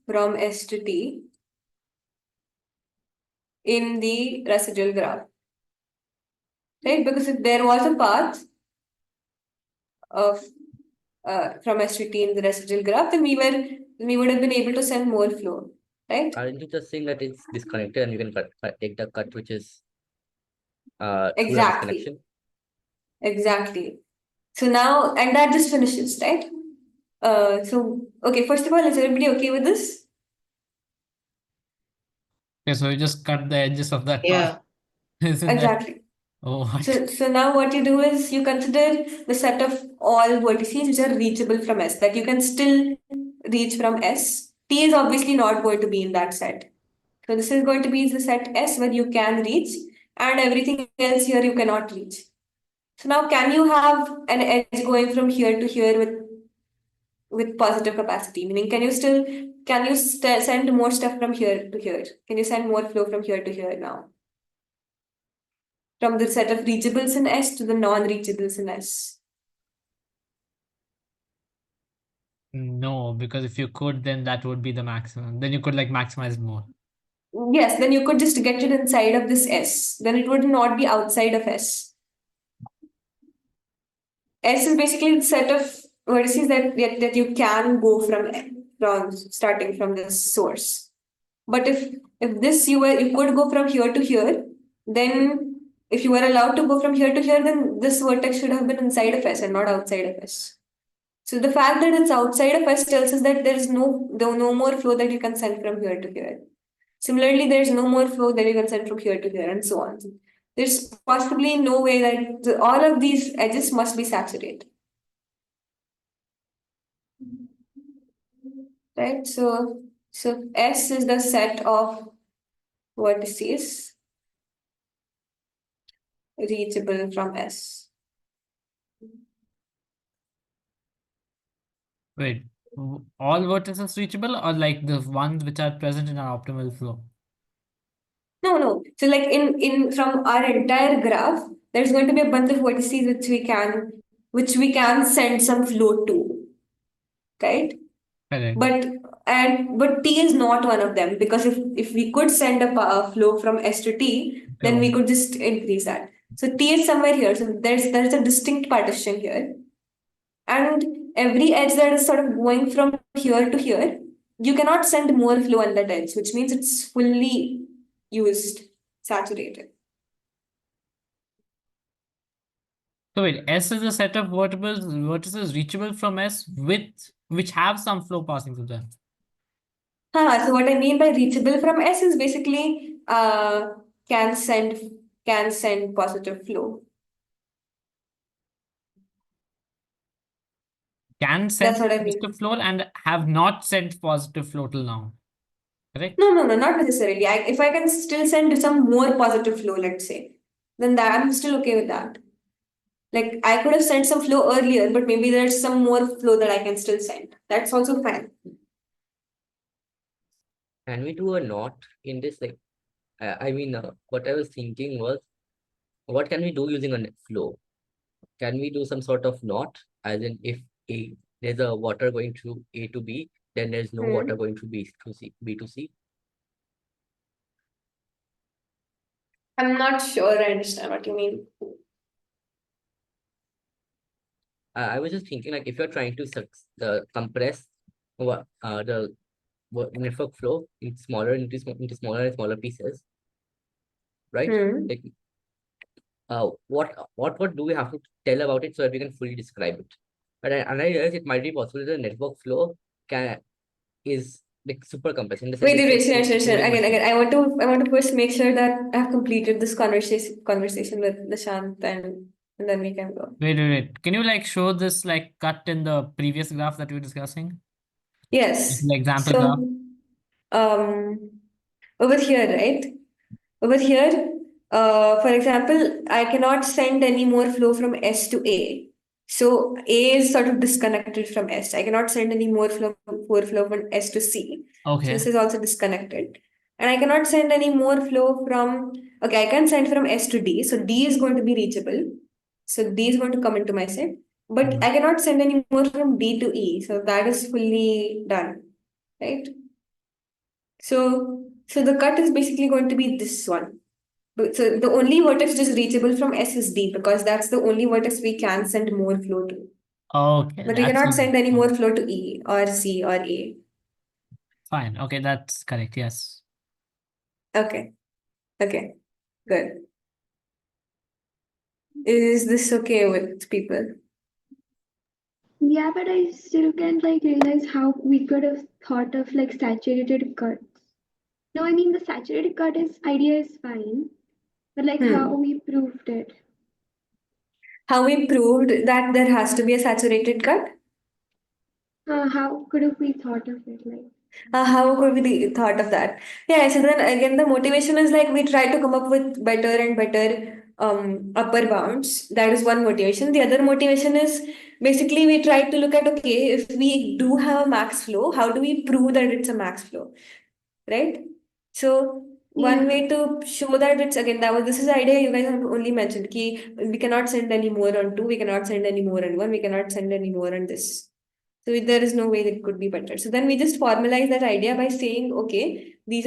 from S to T in the residual graph, right? Because if there was a path of from S to T in the residual graph, then we would have been able to send more flow, right? Aren't you just saying that it's disconnected and you can take the cut which is through the Exactly. disconnection? Exactly. So now, and that just finishes, right? So okay, first of all, is everybody okay with this? Okay, so you just cut the edges of that Yeah. part. Isn't that? Exactly. Oh, what? So now what you do is you consider the set of all vertices which are reachable from S, that you can still reach from S. T is obviously not going to be in that set. So this is going to be the set S where you can reach, and everything else here you cannot reach. So now can you have an edge going from here to here with positive capacity? Meaning can you send more stuff from here to here? Can you send more flow from here to here now? From the set of reachables in S to the non-reachables in S. No, because if you could, then that would be the maximum. Then you could like maximize more. Yes, then you could just get it inside of this S. Then it would not be outside of S. S is basically the set of vertices that you can go from starting from this source. But if this you could go from here to here, then if you were allowed to go from here to here, then this vertex should have been inside of S and not outside of S. So the fact that it's outside of S tells us that there is no more flow that you can send from here to here. Similarly, there's no more flow that you can send from here to here, and so on. There's possibly no way that all of these edges must be saturated. Right? So S is the set of vertices reachable from S. Wait, all vertices reachable or like the ones which are present in our optimal flow? No. So like in from our entire graph, there's going to be a bunch of vertices which we can send some flow to, right? Correct. But T is not one of them, because if we could send a flow from S to T, then we could just increase that. So T is somewhere here. So there's a distinct partition here. And every edge that is sort of going from here to here, you cannot send more flow on that edge, which means it's fully used, saturated. So wait, S is a set of vertices reachable from S which have some flow passing through them. So what I mean by reachable from S is basically can send positive flow. Can send That's what I mean. positive flow and have not sent positive flow till now. Correct? No, not necessarily. If I can still send some more positive flow, let's say, then I'm still okay with that. Like I could have sent some flow earlier, but maybe there's some more flow that I can still send. That's also fine. Can we do a knot in this? Like, what I was thinking was, what can we do using a flow? Can we do some sort of knot? As in, if there's a water going through A to B, then there's no water going through B to C. I'm not sure I understand what you mean. I was just thinking, like, if you're trying to compress the network flow into smaller and smaller pieces, right? Like, what do we have to tell about it so that we can fully describe it? And I realize it might be possible that the network flow is like super compressed. In the sense Wait, sure. moving much Again. I want to first make sure that I've completed this conversation with Nishant, and then we can go. Wait. Can you like show this like cut in the previous graph that we were discussing? Yes. The example graph. Over here, right? Over here, for example, I cannot send any more flow from S to A. So A is sort of disconnected from S. I cannot send any more flow from S to C. So Okay. this is also disconnected. And I cannot send any more flow I can send from S to D. So D is going to be reachable. So D is going to come into my set. But I cannot send any more from D to E. So that is fully done, right? So the cut is basically going to be this one. So the only vertex which is reachable from S is D, because that's the only vertex we can send more flow to. Okay, But we that's cannot send any more flow to E or C or A. fine. Okay, that's correct. Yes. Okay. Okay. Good. Is this okay with people? Yeah, but I still can't like realize how we could have thought of like saturated cuts. No, I mean the saturated cut is idea is fine, but like how we proved it. How we proved that there has to be a saturated cut? How could have we thought of it? Like How could we thought of that? Yeah, so then again, the motivation is like we try to come up with better and better upper bounds. That is one motivation. The other motivation is basically we try to look at, okay, if we do have a max flow, how do we prove that it's a max flow, right? So one yeah. way to show that it's again that was this is the idea you guys have only mentioned ki we cannot send any more on 2, we cannot send any more on 1, we cannot send any more on this. So there is no way that it could be better. So then we just formalize that idea by saying, okay, we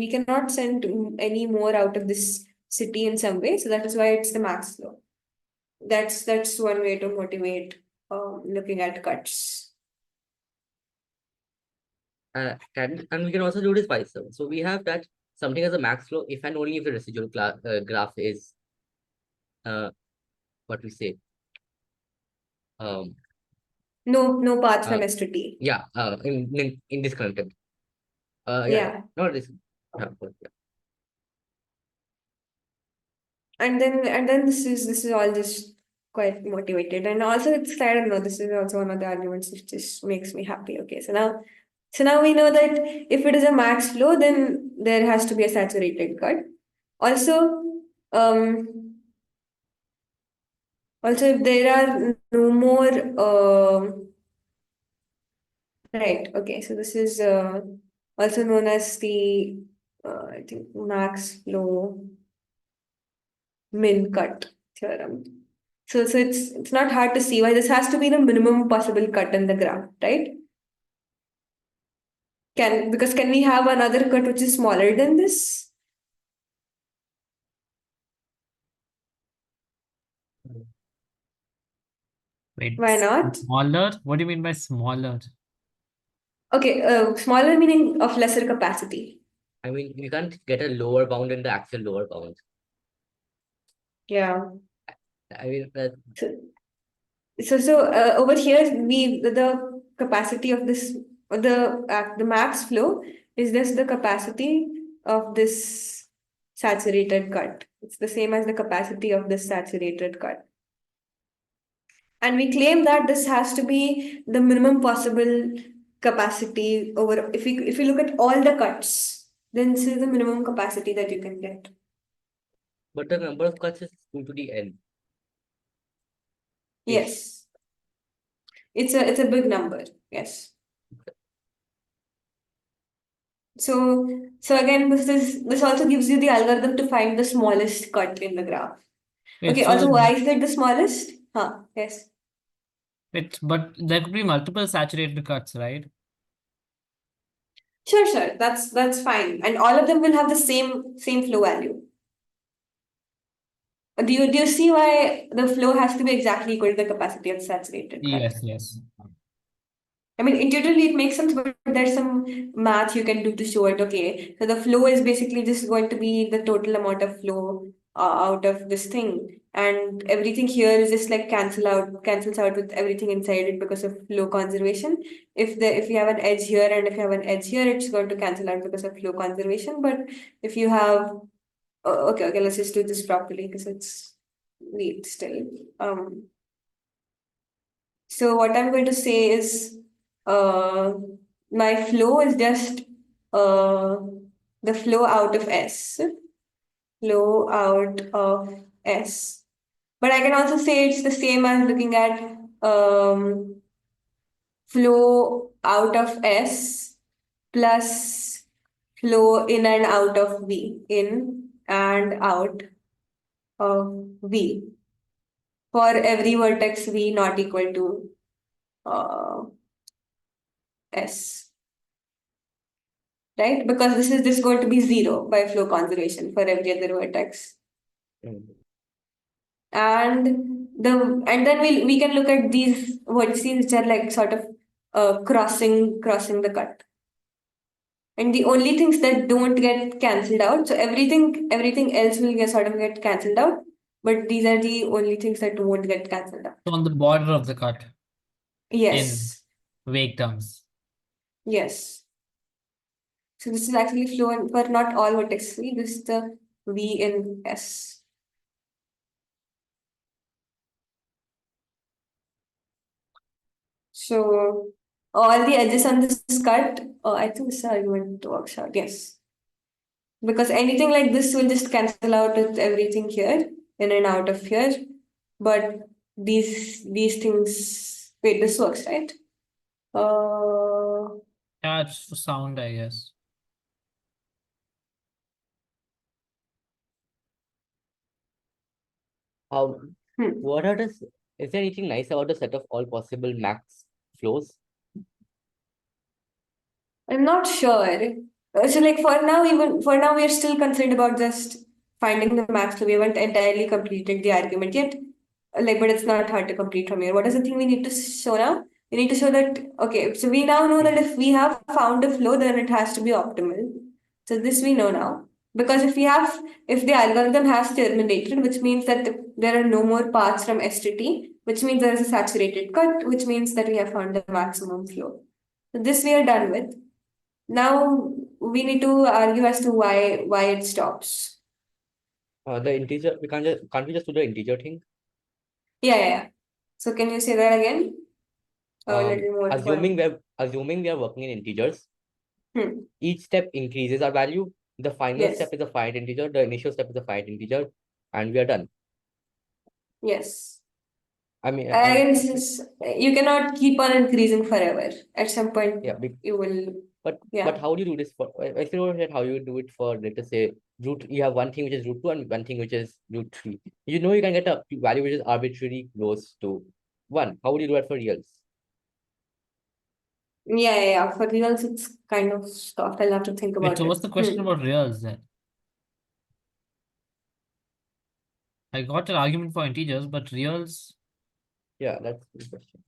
cannot send any more out of this city in some way. So that is why it's the max flow. That's one way to motivate looking at cuts. And we can also do this by itself. So we have that something as a max flow if and only if the residual graph is what we say No path from S to T. yeah in disconnected Yeah. not this And then this is all just quite motivated. And also it's I don't know, this is also one of the arguments which just makes me happy. Okay, so now we know that if it is a max flow, then there has to be a saturated cut. Also, if there are no more right, okay, so this is also known as the I think max flow min cut theorem. So it's not hard to see why this has to be the minimum possible cut in the graph, right? Can we have another cut which is smaller than this? Wait, Why not? smaller? What do you mean by smaller? Okay, smaller meaning of lesser capacity. I mean you can't get a lower bound in the actual lower bound. Yeah. I mean So over here the capacity of this the max flow is just the capacity of this saturated cut. It's the same as the capacity of this saturated cut. And we claim that this has to be the minimum possible capacity over if you look at all the cuts, then this is the minimum capacity that you can get. but the number of cuts is 2 to the n. Yes. It's a big number, yes. So again, this also gives you the algorithm to find the smallest cut in the graph. Wait, Okay, so also why is it the smallest? Yes. but there could be multiple saturated cuts, right? Sure. That's fine. And all of them will have the same flow value. Do you see why the flow has to be exactly equal to the capacity of the saturated cut? Yes. I mean, intuitively it makes sense, but there's some math you can do to show it. Okay, so the flow is basically just going to be the total amount of flow out of this thing, and everything here is just like cancels out with everything inside it because of flow conservation. If you have an edge here and if you have an edge here, it's going to cancel out because of flow conservation. But if you have okay, let's just do this properly because it's neat still. So what I'm going to say is uh, my flow is just uh, the flow out of S. Flow out of S. But I can also say it's the same as looking at flow out of S plus flow in and out of V. In and out of V. For every vertex V not equal to S. right? Because this is just going to be 0 by flow conservation for every other vertex. Mm. And then we can look at these vertices which are like sort of crossing the cut. And the only things that don't get cancelled out, so everything else will get cancelled out, but these are the only things that won't get cancelled out. So on the border of the cut in Yes, vague terms. yes. So this is actually flow for not all vertex V. This is the V in S. So all the edges on this cut, I think this argument works out, yes. Because anything like this will just cancel out with everything here, in and out of here. But these things, wait, this works, right? Yeah, it's for sound, I guess. How? Hmm. What are the? Is there anything nice about the set of all possible max flows? I'm not sure. So like for now we are still concerned about just finding the max flow. We haven't entirely completed the argument yet. Like, but it's not hard to complete from here. What is the thing we need to show now? We need to show that, okay, so we now know that if we have found a flow, then it has to be optimal. So this we know now. Because if the algorithm has terminated, which means that there are no more paths from S to T, which means there is a saturated cut, which means that we have found the maximum flow. So this we are done with. Now we need to argue as to why it stops. The integer. Can't we just do the integer thing? Yeah. So can you say that again? A little more Assuming we are working in integers, Hmm. each step increases our value. The final Yes. step is a finite integer. The initial step is a finite integer, and we are done. Yes. I mean, And you cannot keep on increasing forever. At some point, yeah. you will. But Yeah. how do you do this for? I still don't get how you do it for, let us say, root. You have one thing which is root 2 and one thing which is root 3. You know you can get a value which is arbitrarily close to 1. How would you do it for reals? Yeah. For reals, it's kind of soft. I'll have to think Wait, about so it. what's the question about reals then? I got an argument for integers, but reals. Yeah, that's the question.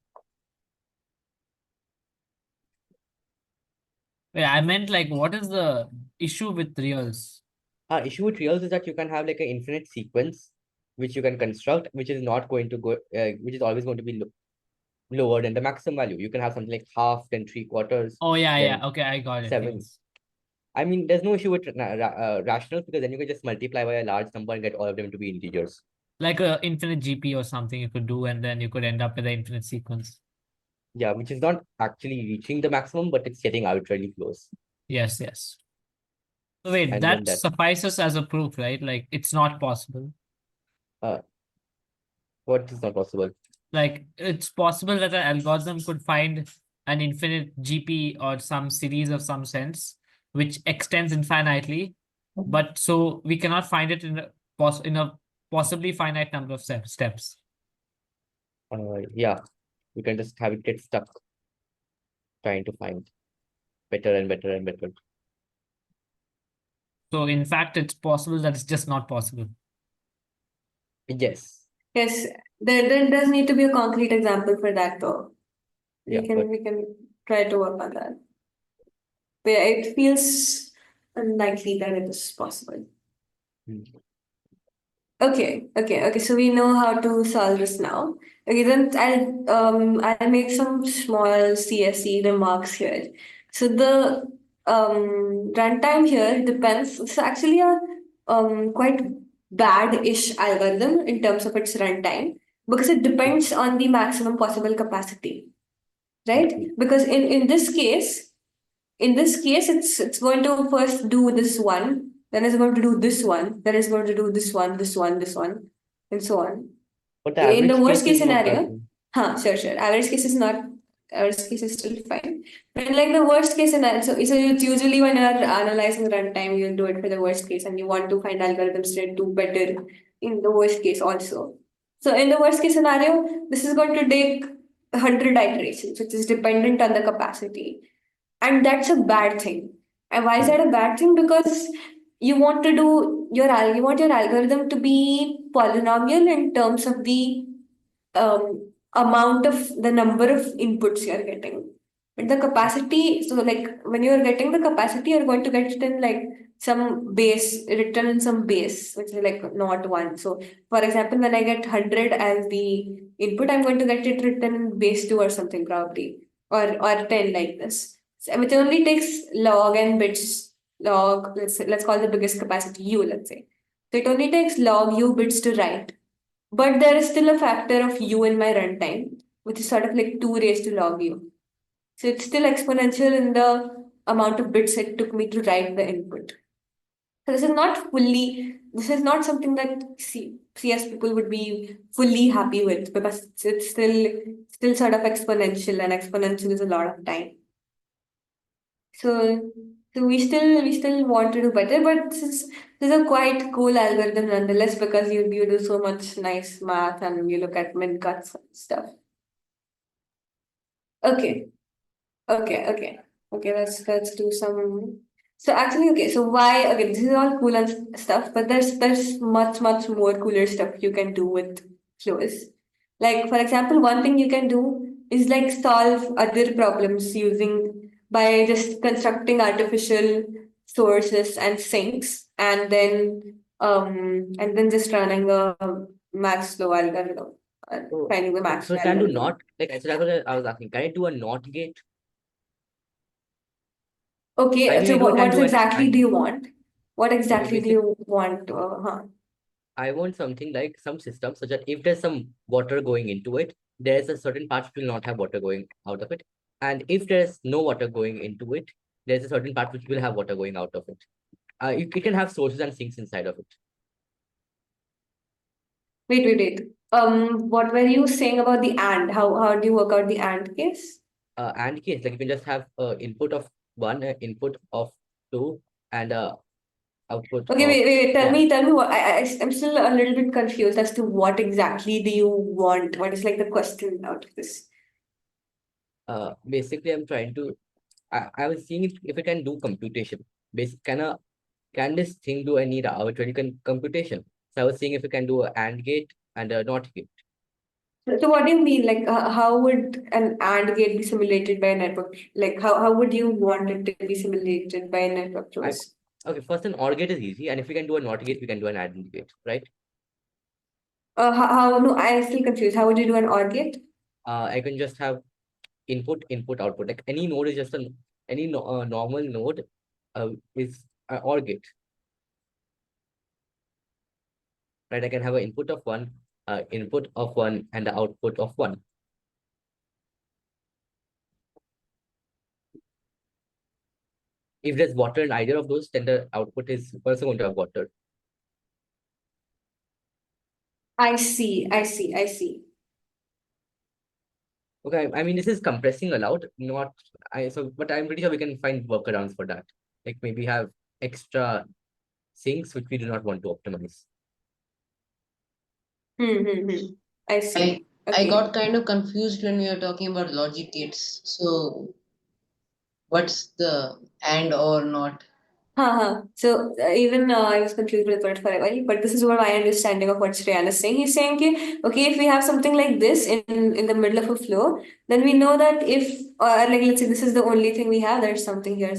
Wait, I meant like, what is the issue with reals? Issue with reals is that you can have like an infinite sequence which you can construct, which is not going to go, which is always going to be lower than the maximum value. You can have something like half, then 3/4. Oh yeah, then yeah. Okay, I got it. 7. Yes. I mean, there's no issue with rationals because then you can just multiply by a large number and get all of them to be integers. Like a infinite GP or something you could do, and then you could end up with an infinite sequence. Yeah, which is not actually reaching the maximum, but it's getting arbitrarily close. Yes. So wait, And that then suffices as a proof, right? Like it's not possible. what is not possible? Like it's possible that an algorithm could find an infinite GP or some series of some sense, which extends infinitely, but so we cannot find it in a possibly finite number of steps. Yeah, you can just have it get stuck trying to find better and better and better. So in fact, it's possible that it's just not possible. Yes. Yes. There does need to be a concrete example for that, though. Yeah, We can try to work on that. But it feels unlikely that it is possible. Okay. So we know how to solve this now. Okay, then I'll make some small CSE remarks here. So the runtime here depends. It's actually a quite bad-ish algorithm in terms of its runtime because it depends on the maximum possible capacity, right? Because in this case, it's going to first do this one, then it's going to do this one, then it's going to do this one, and so on. but the In the average worst case is not scenario, sure. Average case is still fine. But in like the worst case scenario, so it's usually when you're analyzing runtime, you'll do it for the worst case and you want to find algorithms that do better in the worst case also. So in the worst case scenario, this is going to take 100 iterations, which is dependent on the capacity. And that's a bad thing. And why is that a bad thing? Because you want to do you want your algorithm to be polynomial in terms of the amount of the number of inputs you're getting. But the capacity, so like when you're getting the capacity, you're going to get it in like some base, written in some base, which is like not one. So for example, when I get 100 as the input, I'm going to get it written in base 2 or something probably, or 10 like this. So, which only takes log and bits, log, let's call the biggest capacity U, let's say. So it only takes log U bits to write. But there is still a factor of U in my runtime, which is sort of like 2 raised to log U. So it's still exponential in the amount of bits it took me to write the input. So this is not something that CS people would be fully happy with, because it's still sort of exponential, and exponential is a lot of time. So, we still want to do better, but this is a quite cool algorithm nonetheless, because you do so much nice math and you look at min cuts and stuff. Okay, okay. Let's do some. So actually, okay. So why? Okay, this is all cool and stuff, but there's much more cooler stuff you can do with flows. Like for example, one thing you can do is like solve other problems using by just constructing artificial sources and sinks, and then just running a max flow algorithm, finding the max So flow can do algorithm. not, like, so that's what I was asking, can I do a not gate? Okay, I mean, so I know it can what do an exactly and do you want? What exactly do basic. you want? I want something like some system such that if there's some water going into it, there's a certain part which will not have water going out of it. And if there's no water going into it, there's a certain part which will have water going out of it. It can have sources and sinks inside of it. Wait. What were you saying about the and? How do you work out the and case? And case, like you can just have input of 1, input of 2, and output Okay, of wait. Tell 1. me what I'm still a little bit confused as to what exactly do you want? What is like the question out of this? Basically, I'm trying to. I was seeing if it can do computation. Can this thing do any arbitrary computation? So I was seeing if it can do a AND gate and a NOT gate. So what do you mean? Like, how would an and gate be simulated by a network? Like, how would you want it to be simulated by a network flows? Okay, first an OR gate is easy, and if we can do a NOT gate, we can do an AND gate, right? No, I'm still confused. How would you do an OR gate? I can just have input, output. Like any node is just any normal node is an OR gate, right? I can have an input of 1, and the output of 1. If there's water in either of those, then the output is also going to have water. I see. Okay, I mean, this is compressing a lot, but I'm pretty sure we can find workarounds for that. Like maybe have extra sinks which we do not want to optimize. I see. I got kind of confused when we were talking about logic gates. So what's the and or not? So even I was confused with it for a while, but this is what my understanding of what Shreyan is saying. He's saying, okay, if we have something like this in the middle of a flow, then we know that like let's say this is the only thing we have, there's something here,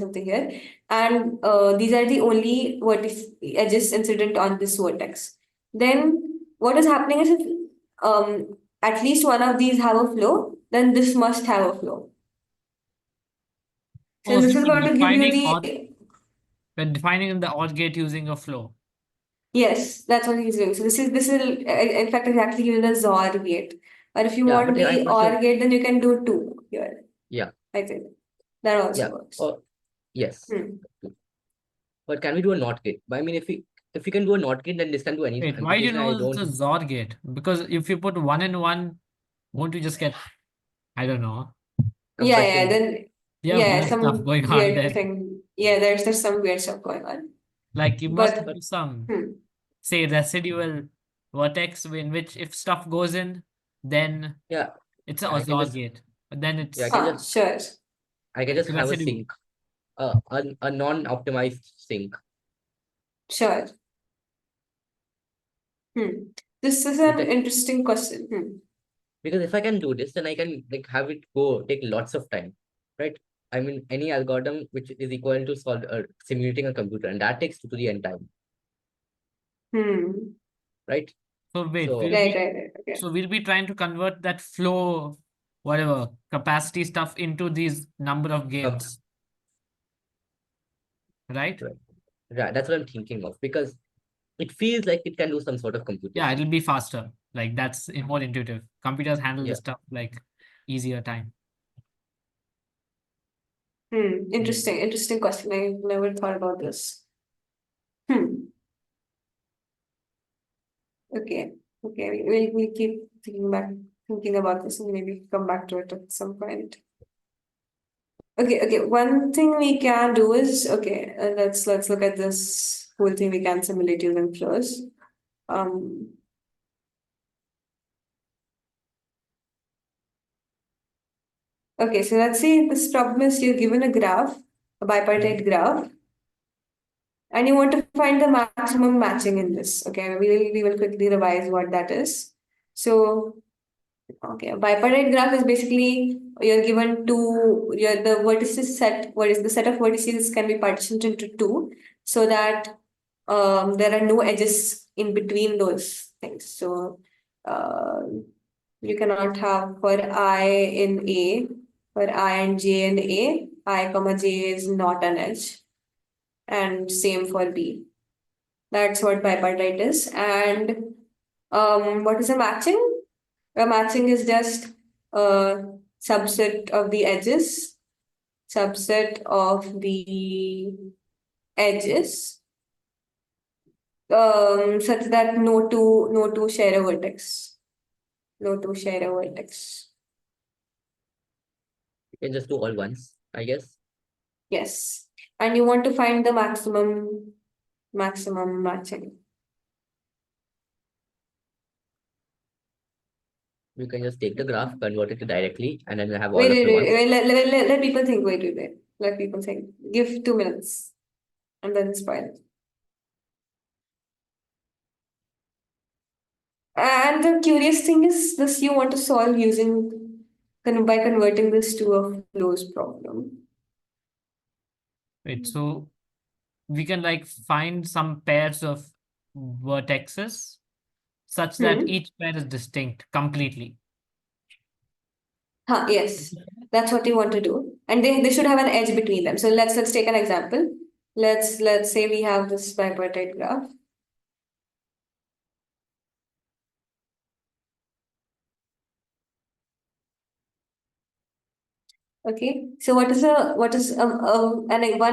and these are the only vertex edges incident on this vertex. Then what is happening is if at least one of these have a flow, then this must have a flow. So Oh, this so is going to give you we're defining the OR gate using a flow. Yes, that's what he's doing. So this will in fact exactly give you the XOR gate. Or if you Yeah, want but the OR gate, then you can do 2 here. Yeah. I think that also Yeah. works. Yes. Hmm. But can we do a NOT gate? But I mean, if we can do a NOT gate, then this can do any Wait, why do you computation. I know don't. it's a XOR gate? Because if you put 1 and 1, won't you just get, I don't know. Yeah, compressing. then You have weird stuff going on weird there. thing. Yeah, there's some weird stuff going on. Like you must But have some, hmm. say, residual vertex in which if stuff goes in, then Yeah, it's a I can XOR just gate. But then it's I can just Sure. I can just have a residue. sink, a non-optimized sink. Sure. This is an interesting question. Because if I can do this, then I can like have it go take lots of time, right? I mean, any algorithm which is equal to simulating a computer, and that takes 2 to the n time, right? So wait, So- Right. Okay. so we'll be trying to convert that flow, whatever capacity stuff into these number of gates, right? Right, that's what I'm thinking of, because it feels like it can do some sort of computation. Yeah, it'll be faster. Like that's more intuitive. Computers handle Yeah. this stuff like easier time. Interesting question. I never thought about this. Okay. We'll keep thinking about this, and maybe come back to it at some point. Okay. One thing we can do is, let's look at this whole thing we can simulate using flows. Okay, so let's say this problem is you're given a graph, a bipartite graph, and you want to find the maximum matching in this. Okay, we will quickly revise what that is. So, okay, a bipartite graph is basically you're given the vertices set. What is the set of vertices can be partitioned into two, so that there are no edges in between those things. So, you cannot have for I in A, for I and J in A, I comma J is not an edge, and same for B. That's what bipartite is. And what is a matching? A matching is just a subset of the edges, such that no two share a vertex. No two share a vertex. You can just do all once, I guess. Yes. And you want to find the maximum matching. You can just take the graph, convert it directly, and then you have all Wait, of the ones. let people think. Wait. Let people think. Give 2 minutes, and then spoil it. And the curious thing is, this you want to solve by converting this to a flows problem. Wait, so we can like find some pairs of vertexes such that each pair is distinct completely. Yes, that's what you want to do, and they should have an edge between them. So let's take an example. Let's say we have this bipartite graph. Okay, so one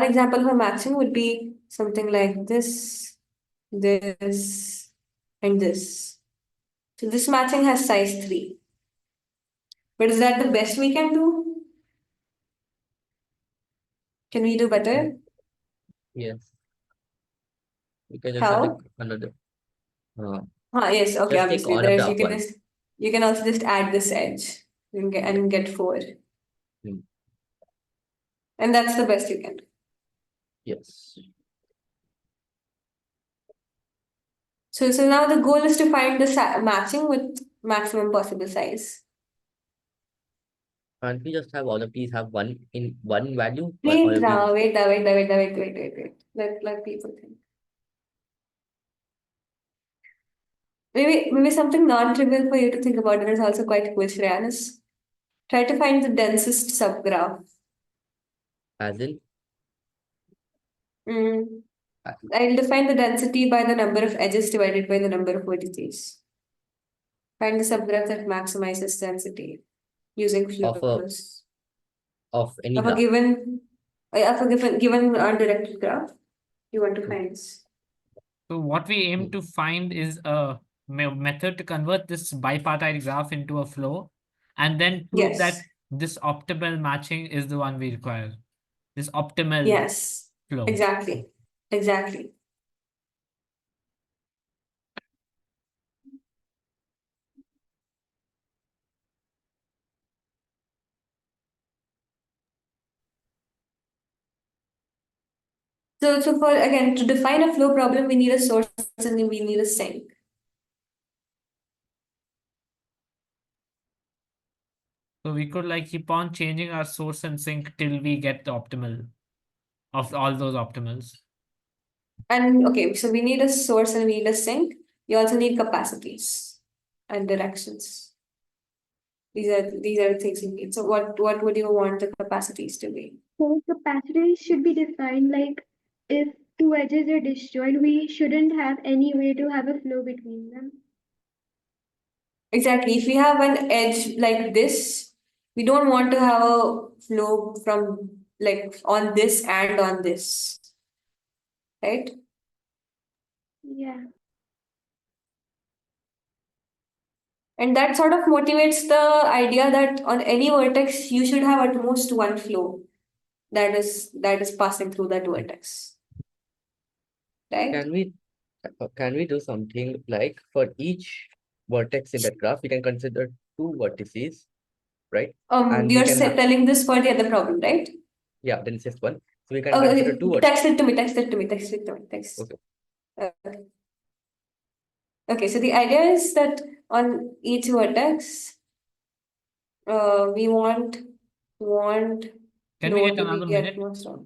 example of a matching would be something like this, and this. So this matching has size 3. But is that the best we can do? Can we do better? Yes. You can just have like How? another. Yes, okay, Just take obviously. all of the up ones. You can also just add this edge and get 4. Hmm. And that's the best you can do. Yes. So now the goal is to find the matching with maximum possible size. Can't we just have all of these have one in one value? Or Wait, all of these? wait. Let people think. Maybe something non-trivial for you to think about that is also quite cool, Shreyan, is try to find the densest subgraph. As in? I'll define the density by the number of edges divided by the number of vertices. Find the subgraph that maximizes density using flows Of any of a graph. given undirected graph. You want to find this. So what we aim to find is a method to convert this bipartite graph into a flow, and then prove that this optimal matching is the one we require. This optimal Yes, flow. exactly. So for again, to define a flow problem, we need a source and then we need a sink. So we could like keep on changing our source and sink till we get the optimal of all those optimals. And okay, so we need a source and we need a sink. We also need capacities and directions. These are the things you need. So what would you want the capacities to be? So capacities should be defined like if two edges are disjoint, we shouldn't have any way to have a flow between them. Exactly. If we have an edge like this, we don't want to have a flow from like on this and on this, right? Yeah. And that sort of motivates the idea that on any vertex you should have at most one flow that is passing through that vertex, right? Can we do something like for each vertex in that graph, we can consider two vertices, right? And You're we can telling this for the other problem, right? yeah, then it's just one. So we can consider two vertices. Text it to me. Text. Okay. Okay. Okay, so the idea is that on each vertex, we want Can we flow get to another be at minute? most one.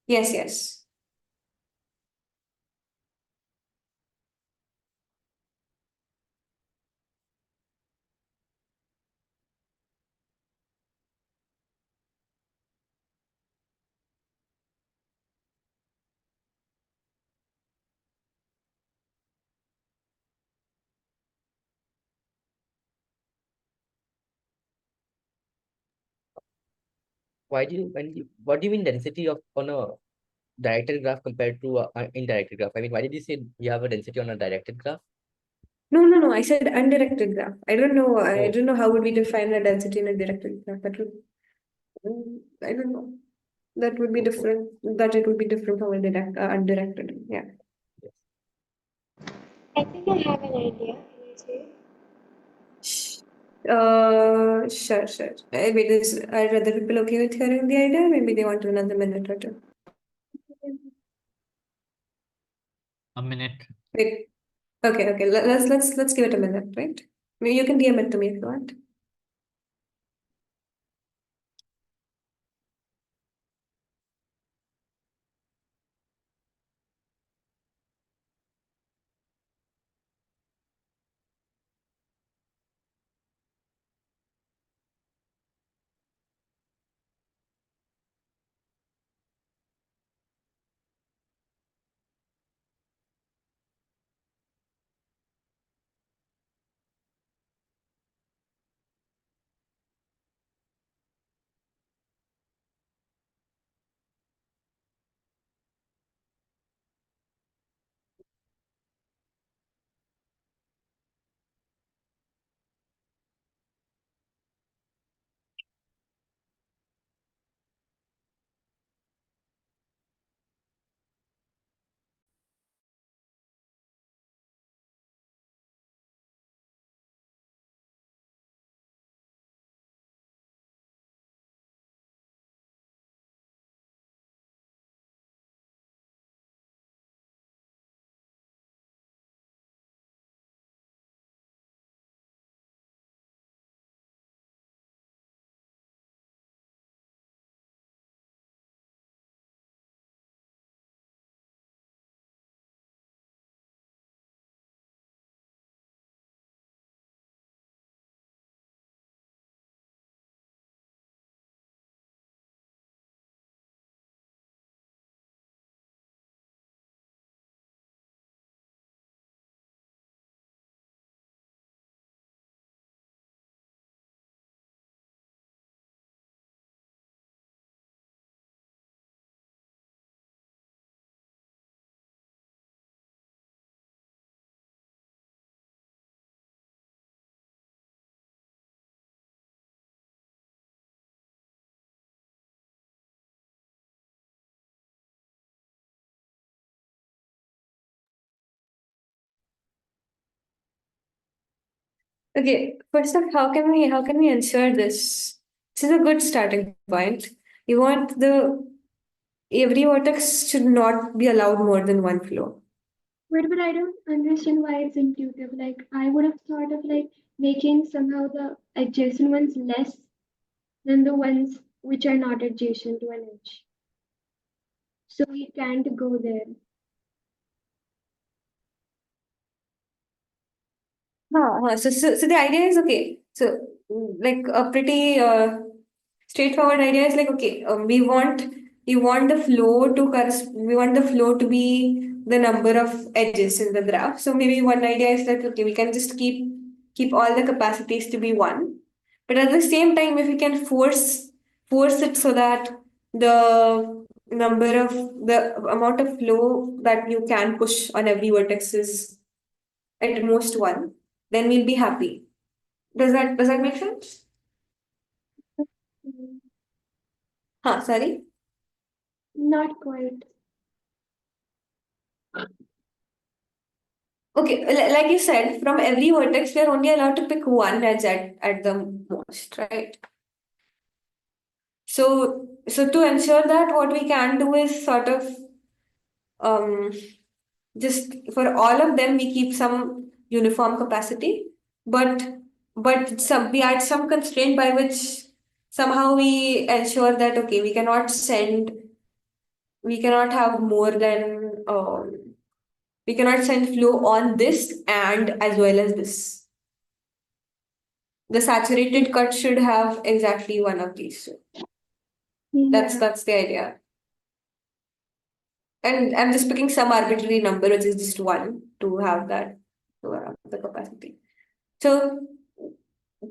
Yes. What do you mean density of on a directed graph compared to an indirected graph? I mean, why did you say you have a density on a directed graph? No. I said undirected graph. I don't know. I Oh. don't know how would we define a density in a directed graph. I don't know. That would be different. That it would be different from a undirected. Yeah. I think I have an idea. Can I say? Sure. Wait, are other people okay with hearing the idea? Maybe they want another minute or two. A minute. Wait. Okay. Let's give it a minute, right? Maybe you can DM it to me if you want. Okay, first off, how can we ensure this? This is a good starting point. You want the every vertex should not be allowed more than one flow. Wait, but I don't understand why it's intuitive. Like, I would have thought of like making somehow the adjacent ones less than the ones which are not adjacent to an edge. So we can't go there. So the idea is okay. So like a pretty straightforward idea is like okay, we want the flow to we want the flow to be the number of edges in the graph. So maybe one idea is that okay, we can just keep all the capacities to be one, but at the same time, if we can force it so that the the amount of flow that you can push on every vertex is at most one, then we'll be happy. Does that make sense? Mm, Sorry. Not quite. Okay, like you said, from every vertex, we are only allowed to pick one edge at the most, right? So to ensure that, what we can do is sort of um just for all of them we keep some uniform capacity, but we add some constraint by which somehow we ensure that okay, we cannot have more than we cannot send flow on this and as well as this. The saturated cut should have exactly one of these two. Yeah. That's the idea. And I'm just picking some arbitrary number, which is just one, to have that to have the capacity. So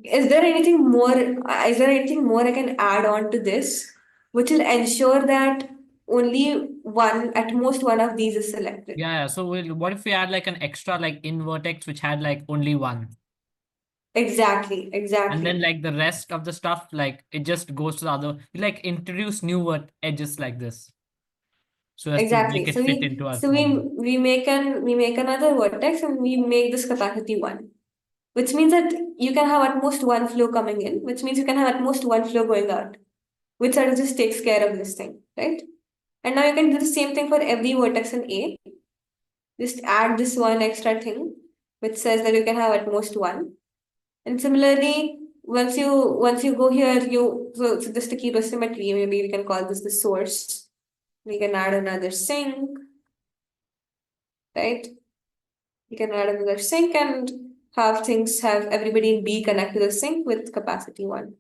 is there anything more? Is there anything more I can add on to this, which will ensure that only one, at most one of these is selected? Yeah. So what if we add like an extra like in vertex which had like only one? Exactly. And then like the rest of the stuff, like it just goes to the other. We like introduce new edges like this. So as to Exactly. make it So fit into our we problem. we make another vertex and we make this capacity one, which means that you can have at most one flow coming in, which means you can have at most one flow going out, which sort of just takes care of this thing, right? And now you can do the same thing for every vertex in A. Just add this one extra thing, which says that you can have at most one. And similarly, once you go here, so just to keep a symmetry, maybe we can call this the source. We can add another sink, right? We can add another sink and have everybody in B connect to the sink with capacity one.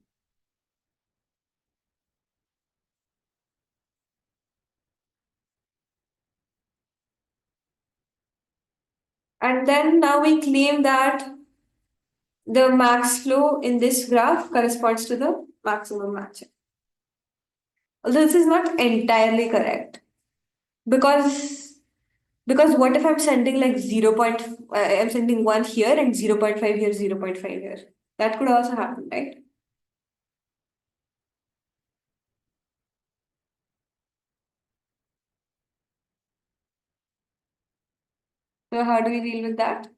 And then now we claim that the max flow in this graph corresponds to the maximum matching. Although this is not entirely correct, because what if I'm sending like I'm sending 1 here and 0.5 here, 0.5 here. That could also happen, right? So how do we deal with that?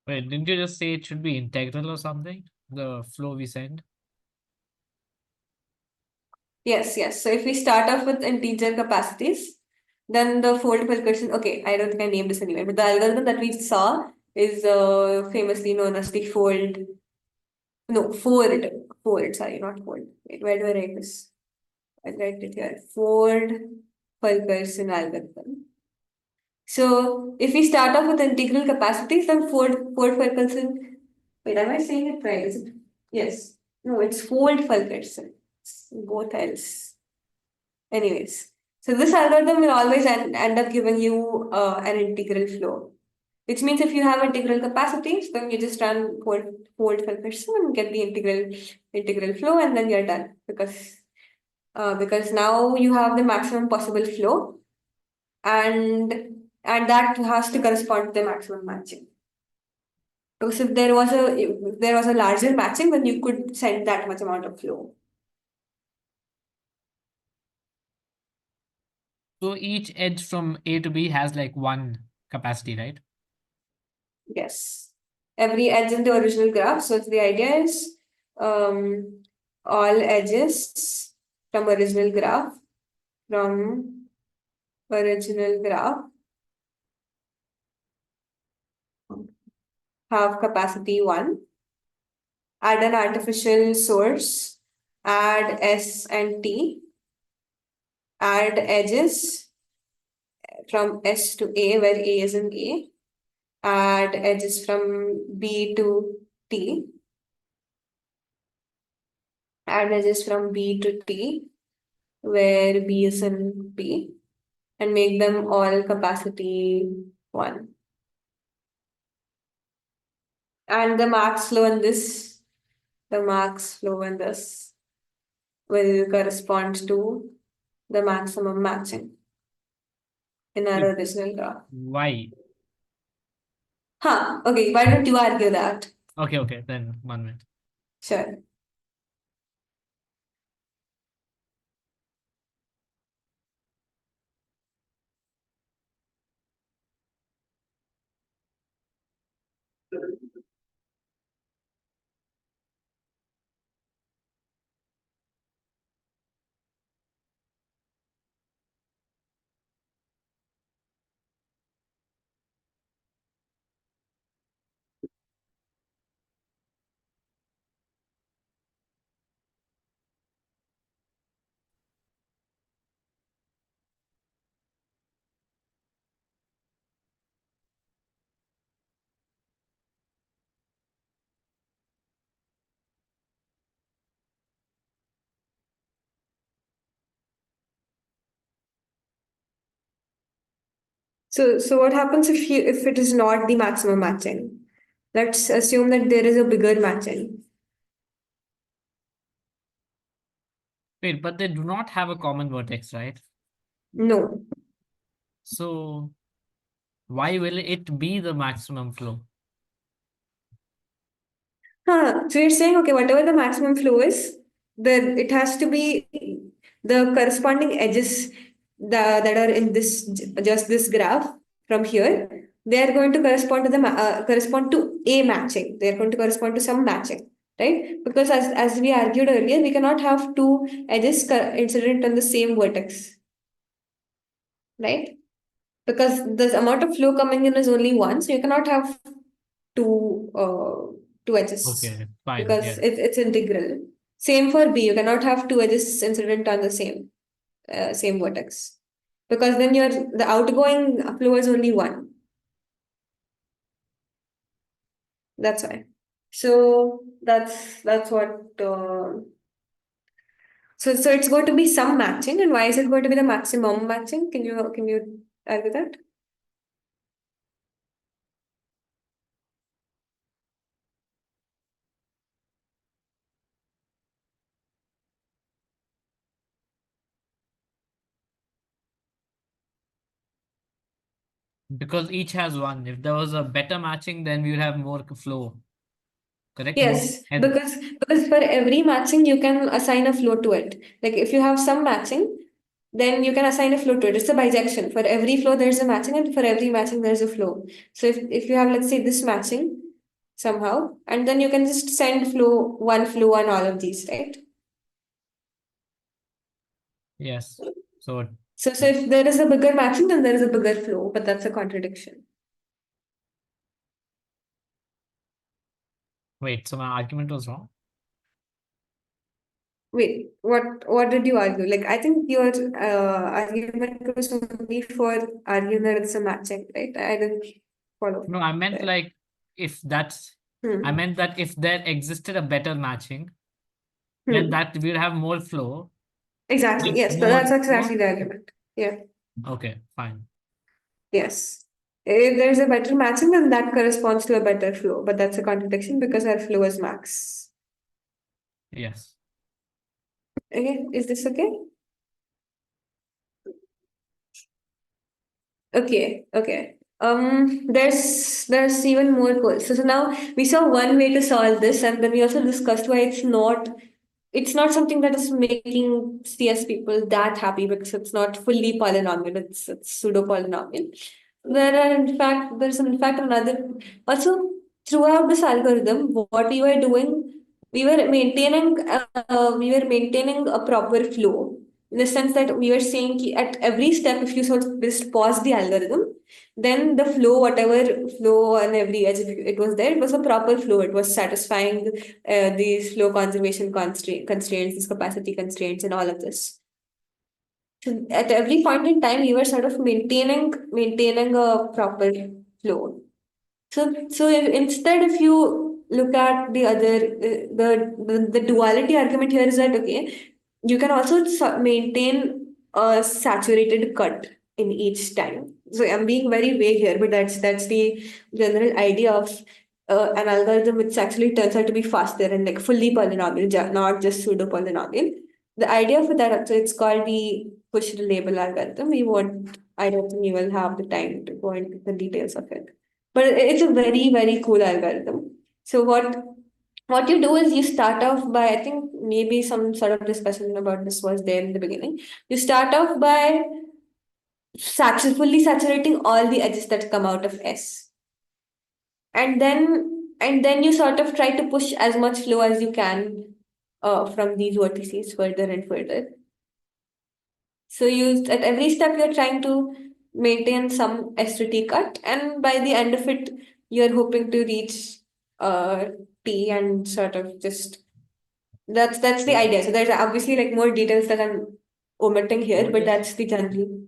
Wait, didn't you just say it should be integral or something? The flow we send? Yes. So if we start off with integer capacities, then the fold Wilkerson, okay, I don't think I named this anyway, but the algorithm that we saw is famously known as the fold, sorry, not fold. Wait, where do I write this? I write it here. Fold Wilkerson algorithm. So if we start off with integral capacities, then fold Wilkerson. Wait, am I saying it right? Is it? Yes. No, it's fold Wilkerson. Both else. Anyways, so this algorithm will always end up giving you an integral flow, which means if you have integral capacities, then you just run fold Wilkerson and get the integral flow, and then you're done because now you have the maximum possible flow, and that has to correspond to the maximum matching. Because if there was a larger matching, then you could send that much amount of flow. So each edge from A to B has like one capacity, right? Yes. Every edge in the original graph. So the idea is all edges from original graph from original graph have capacity 1, add an artificial source, add S and T, add edges from S to A where A is in A, add edges from B to T, add edges from B to T where B is in P, and make them all capacity 1. And the max flow in this, will correspond to the maximum matching in our Hmm. original graph. Why? Okay, why don't you argue that? Okay, then 1 minute. Sure. So what happens if it is not the maximum matching? Let's assume that there is a bigger matching. Wait, but they do not have a common vertex, right? No. So why will it be the maximum flow? So you're saying, okay, whatever the maximum flow is, it has to be the corresponding edges that are in just this graph from here. They are going to correspond to correspond to a matching. They are going to correspond to some matching, right? Because as we argued earlier, we cannot have two edges incident on the same vertex, right? Because the amount of flow coming in is only one, so you cannot have two edges. Okay, fine. Because Yeah. it's integral. Same for B, you cannot have two edges incident on the same vertex. Because then the outgoing flow is only one. That's why. So that's what so it's going to be some matching, and why is it going to be the maximum matching? Can you argue that? Because each has one. If there was a better matching, then we would have more flow. Correct? Yes, And because for every matching you can assign a flow to it. Like if you have some matching, then you can assign a flow to it. It's a bijection. For every flow there's a matching, and for every matching there's a flow. So if you have, let's say, this matching somehow, and then you can just send one flow on all of these, right? yes. So So if there is a bigger matching, then there is a bigger flow, but that's a contradiction. wait, so my argument was wrong. Wait, what did you argue? Like, I think your argument was only for arguing that it's a matching, right? I didn't follow. No, I meant that. like if that's I meant that if there existed a better matching, then that we'll have more flow. Exactly. With Yes, but more that's exactly flow. the argument. Yeah. Okay, fine. Yes. If there's a better matching, then that corresponds to a better flow. But that's a contradiction because our flow is max. Yes. Okay, is this okay? Okay. There's even more goals. So now we saw one way to solve this, and then we also discussed why it's not something that is making CS people that happy because it's not fully polynomial, it's pseudo polynomial. There's in fact another also throughout this algorithm, what we were doing, we were maintaining a proper flow. in the sense that we were saying ki at every step, if you sort of just pause the algorithm, then the flow, whatever flow on every edge, if it was there, it was a proper flow. It was satisfying these flow conservation constraints, these capacity constraints, and all of this. So at every point in time, you were sort of maintaining a proper flow. So instead, if you look at the other, the duality argument here is that, okay, you can also maintain a saturated cut in each time. So I'm being very vague here, but that's the general idea of an algorithm which actually turns out to be faster and like fully polynomial, not just pseudo polynomial. The idea for that, so it's called the push label algorithm. I don't think you will have the time to go into the details of it. But it's a very, very cool algorithm. So what you do is you start off by, I think maybe some sort of discussion about this was there in the beginning. You start off by fully saturating all the edges that come out of S. And then you sort of try to push as much flow as you can from these vertices further and further. So at every step you're trying to maintain some S2T cut, and by the end of it, you're hoping to reach T and sort of just that's the idea. So there's obviously like more details that I'm omitting here, Won't but this- that's the general.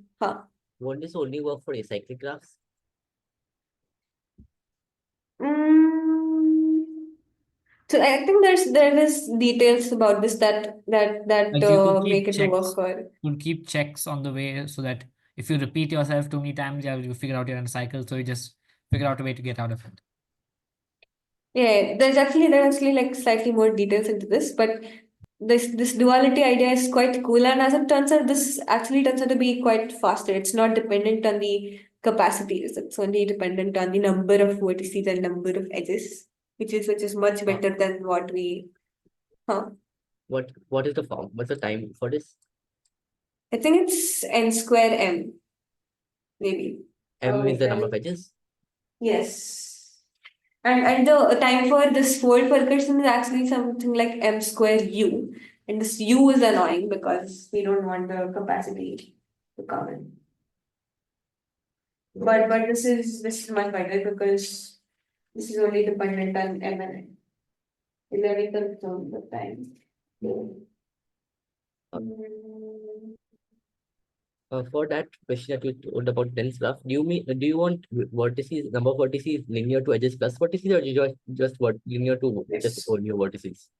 Won't this only work for acyclic graphs? Mm, so I think there is details about this that Like you could make keep it work checks. for. You could keep checks on the way so that if you repeat yourself too many times, you figure out you're in a cycle. So you just figure out a way to get out of it. Yeah, there's actually like slightly more details into this, but this duality idea is quite cool, and as it turns out, this actually turns out to be quite faster. It's not dependent on the capacities; it's only dependent on the number of vertices and number of edges, which is much better than what we. What is the form? What's the time for this? I think it's n square m, maybe. M is the number of Wait, edges. yes. And the time for this fold percussion is actually something like m square u. And this u is annoying because we don't want the capacity to come in. But this is much better because this is only dependent on m and n. Let me confirm the time. For that question that you told about dense graph, do you want vertices, number of vertices linear to edges plus vertices, or you just linear to just Yes. only vertices?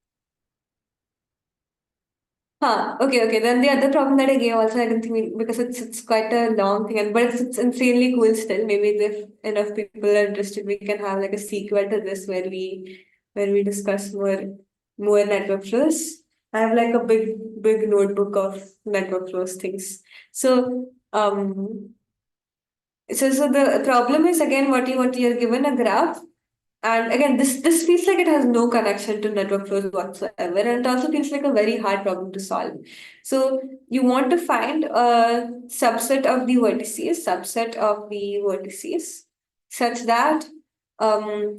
Okay. Then the other problem that I gave also, I don't think because it's quite a long thing, but it's insanely cool still. Maybe if enough people are interested, we can have like a sequel to this where we discuss more network flows. I have like a big notebook of network flows things. So the problem is again what you're given a graph. And again, this feels like it has no connection to network flows whatsoever, and it also feels like a very hard problem to solve. So you want to find a subset of the vertices, such that or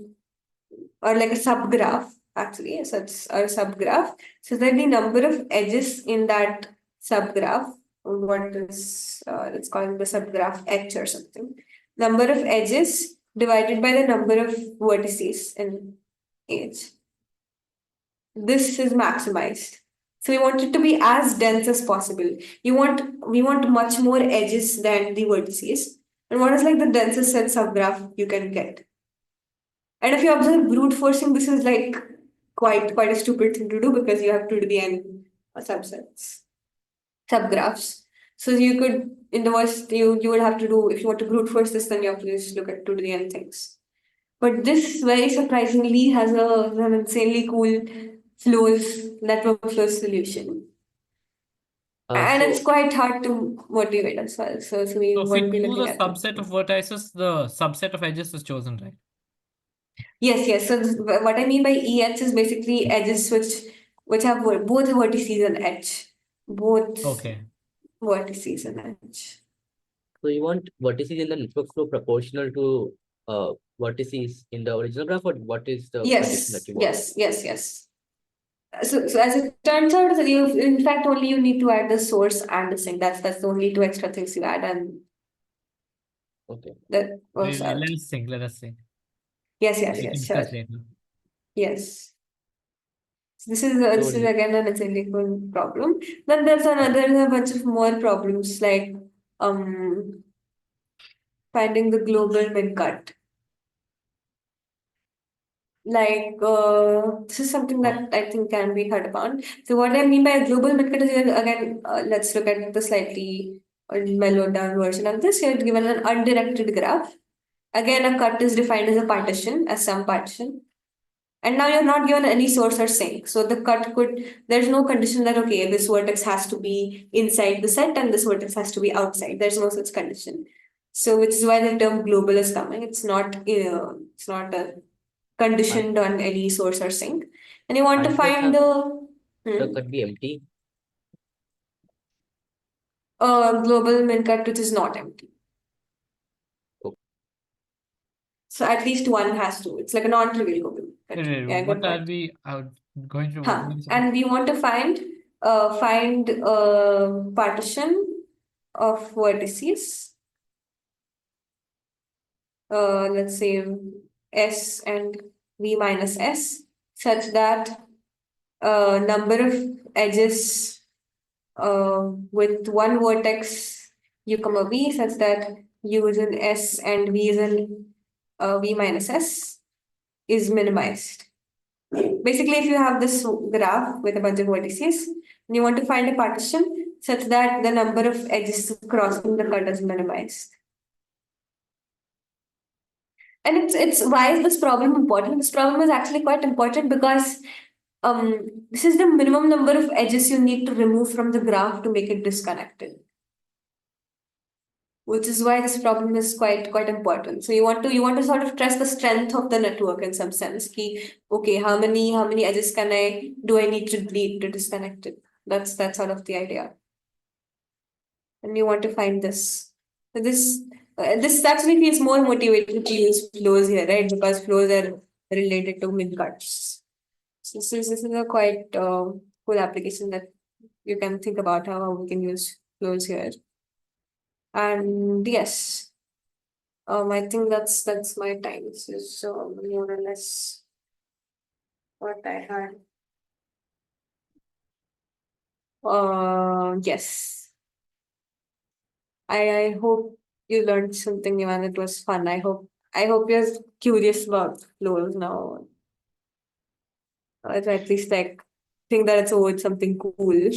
like a subgraph actually, so it's a subgraph, so that the number of edges in that subgraph, what is it's called the subgraph H or something, number of edges divided by the number of vertices in H. This is maximized. So we want it to be as dense as possible. We want much more edges than the vertices. And what is like the densest set subgraph you can get? And if you observe brute forcing, this is like quite a stupid thing to do because you have to do the n subgraphs. So you could, in the worst, you would have to do, if you want to brute force this, then you have to just look at 2 to the n things. But this very surprisingly has an insanely cool network flows solution. And it's quite hard to motivate as well. So we So if won't we be choose looking a at that. subset of vertices, the subset of edges is chosen, right? Yes. So what I mean by EH is basically edges which have both vertices and edge. Both Okay. vertices and edge. So you want vertices in the network flow proportional to vertices in the original graph, or what is the condition that Yes. you want? Yes. So as it turns out, you in fact only you need to add the source and the sink. That's the only two extra things you add, and Okay. that works Let out. us think. Let us think. Yes, We yes, can yes, sure. discuss later. Yes. So this is So again an insignificant problem. Then there's a bunch of more problems like finding the global min cut. Like this is something that I think can be thought upon. So what I mean by a global min cut is again let's look at the slightly mellowed down version of this. You're given an undirected graph. Again, a cut is defined as a partition, as some partition. And now you're not given any source or sink. So the cut there's no condition that, okay, this vertex has to be inside the set and this vertex has to be outside. There's no such condition. So which is why the term global is coming. It's not conditioned on any source or sink. And you want to find the could be empty. global min cut which is not empty. Okay. So at least one has to. It's like a non-trivial global min cut. Yeah, good What are point. we going through? Huh. And we want to find a partition of vertices. Let's say S and V minus S, such that number of edges with one vertex U comma V, such that U is in S and V is in V minus S is minimized. Basically, if you have this graph with a bunch of vertices, and you want to find a partition such that the number of edges crossing the cut is minimized. And it's why is this problem important? This problem is actually quite important because this is the minimum number of edges you need to remove from the graph to make it disconnected. Which is why this problem is quite important. So you want to sort of test the strength of the network in some sense. Okay, how many edges do I need to delete to disconnect it? That's sort of the idea. And you want to find this. So this actually feels more motivated to use flows here, right? Because flows are related to min cuts. So this is a quite cool application that you can think about how we can use flows here. And yes, I think that's my time. This is more or less what I had. Yes. I hope you learned something new and it was fun. I hope you're curious about flows now. Or at least like think that it's something cool.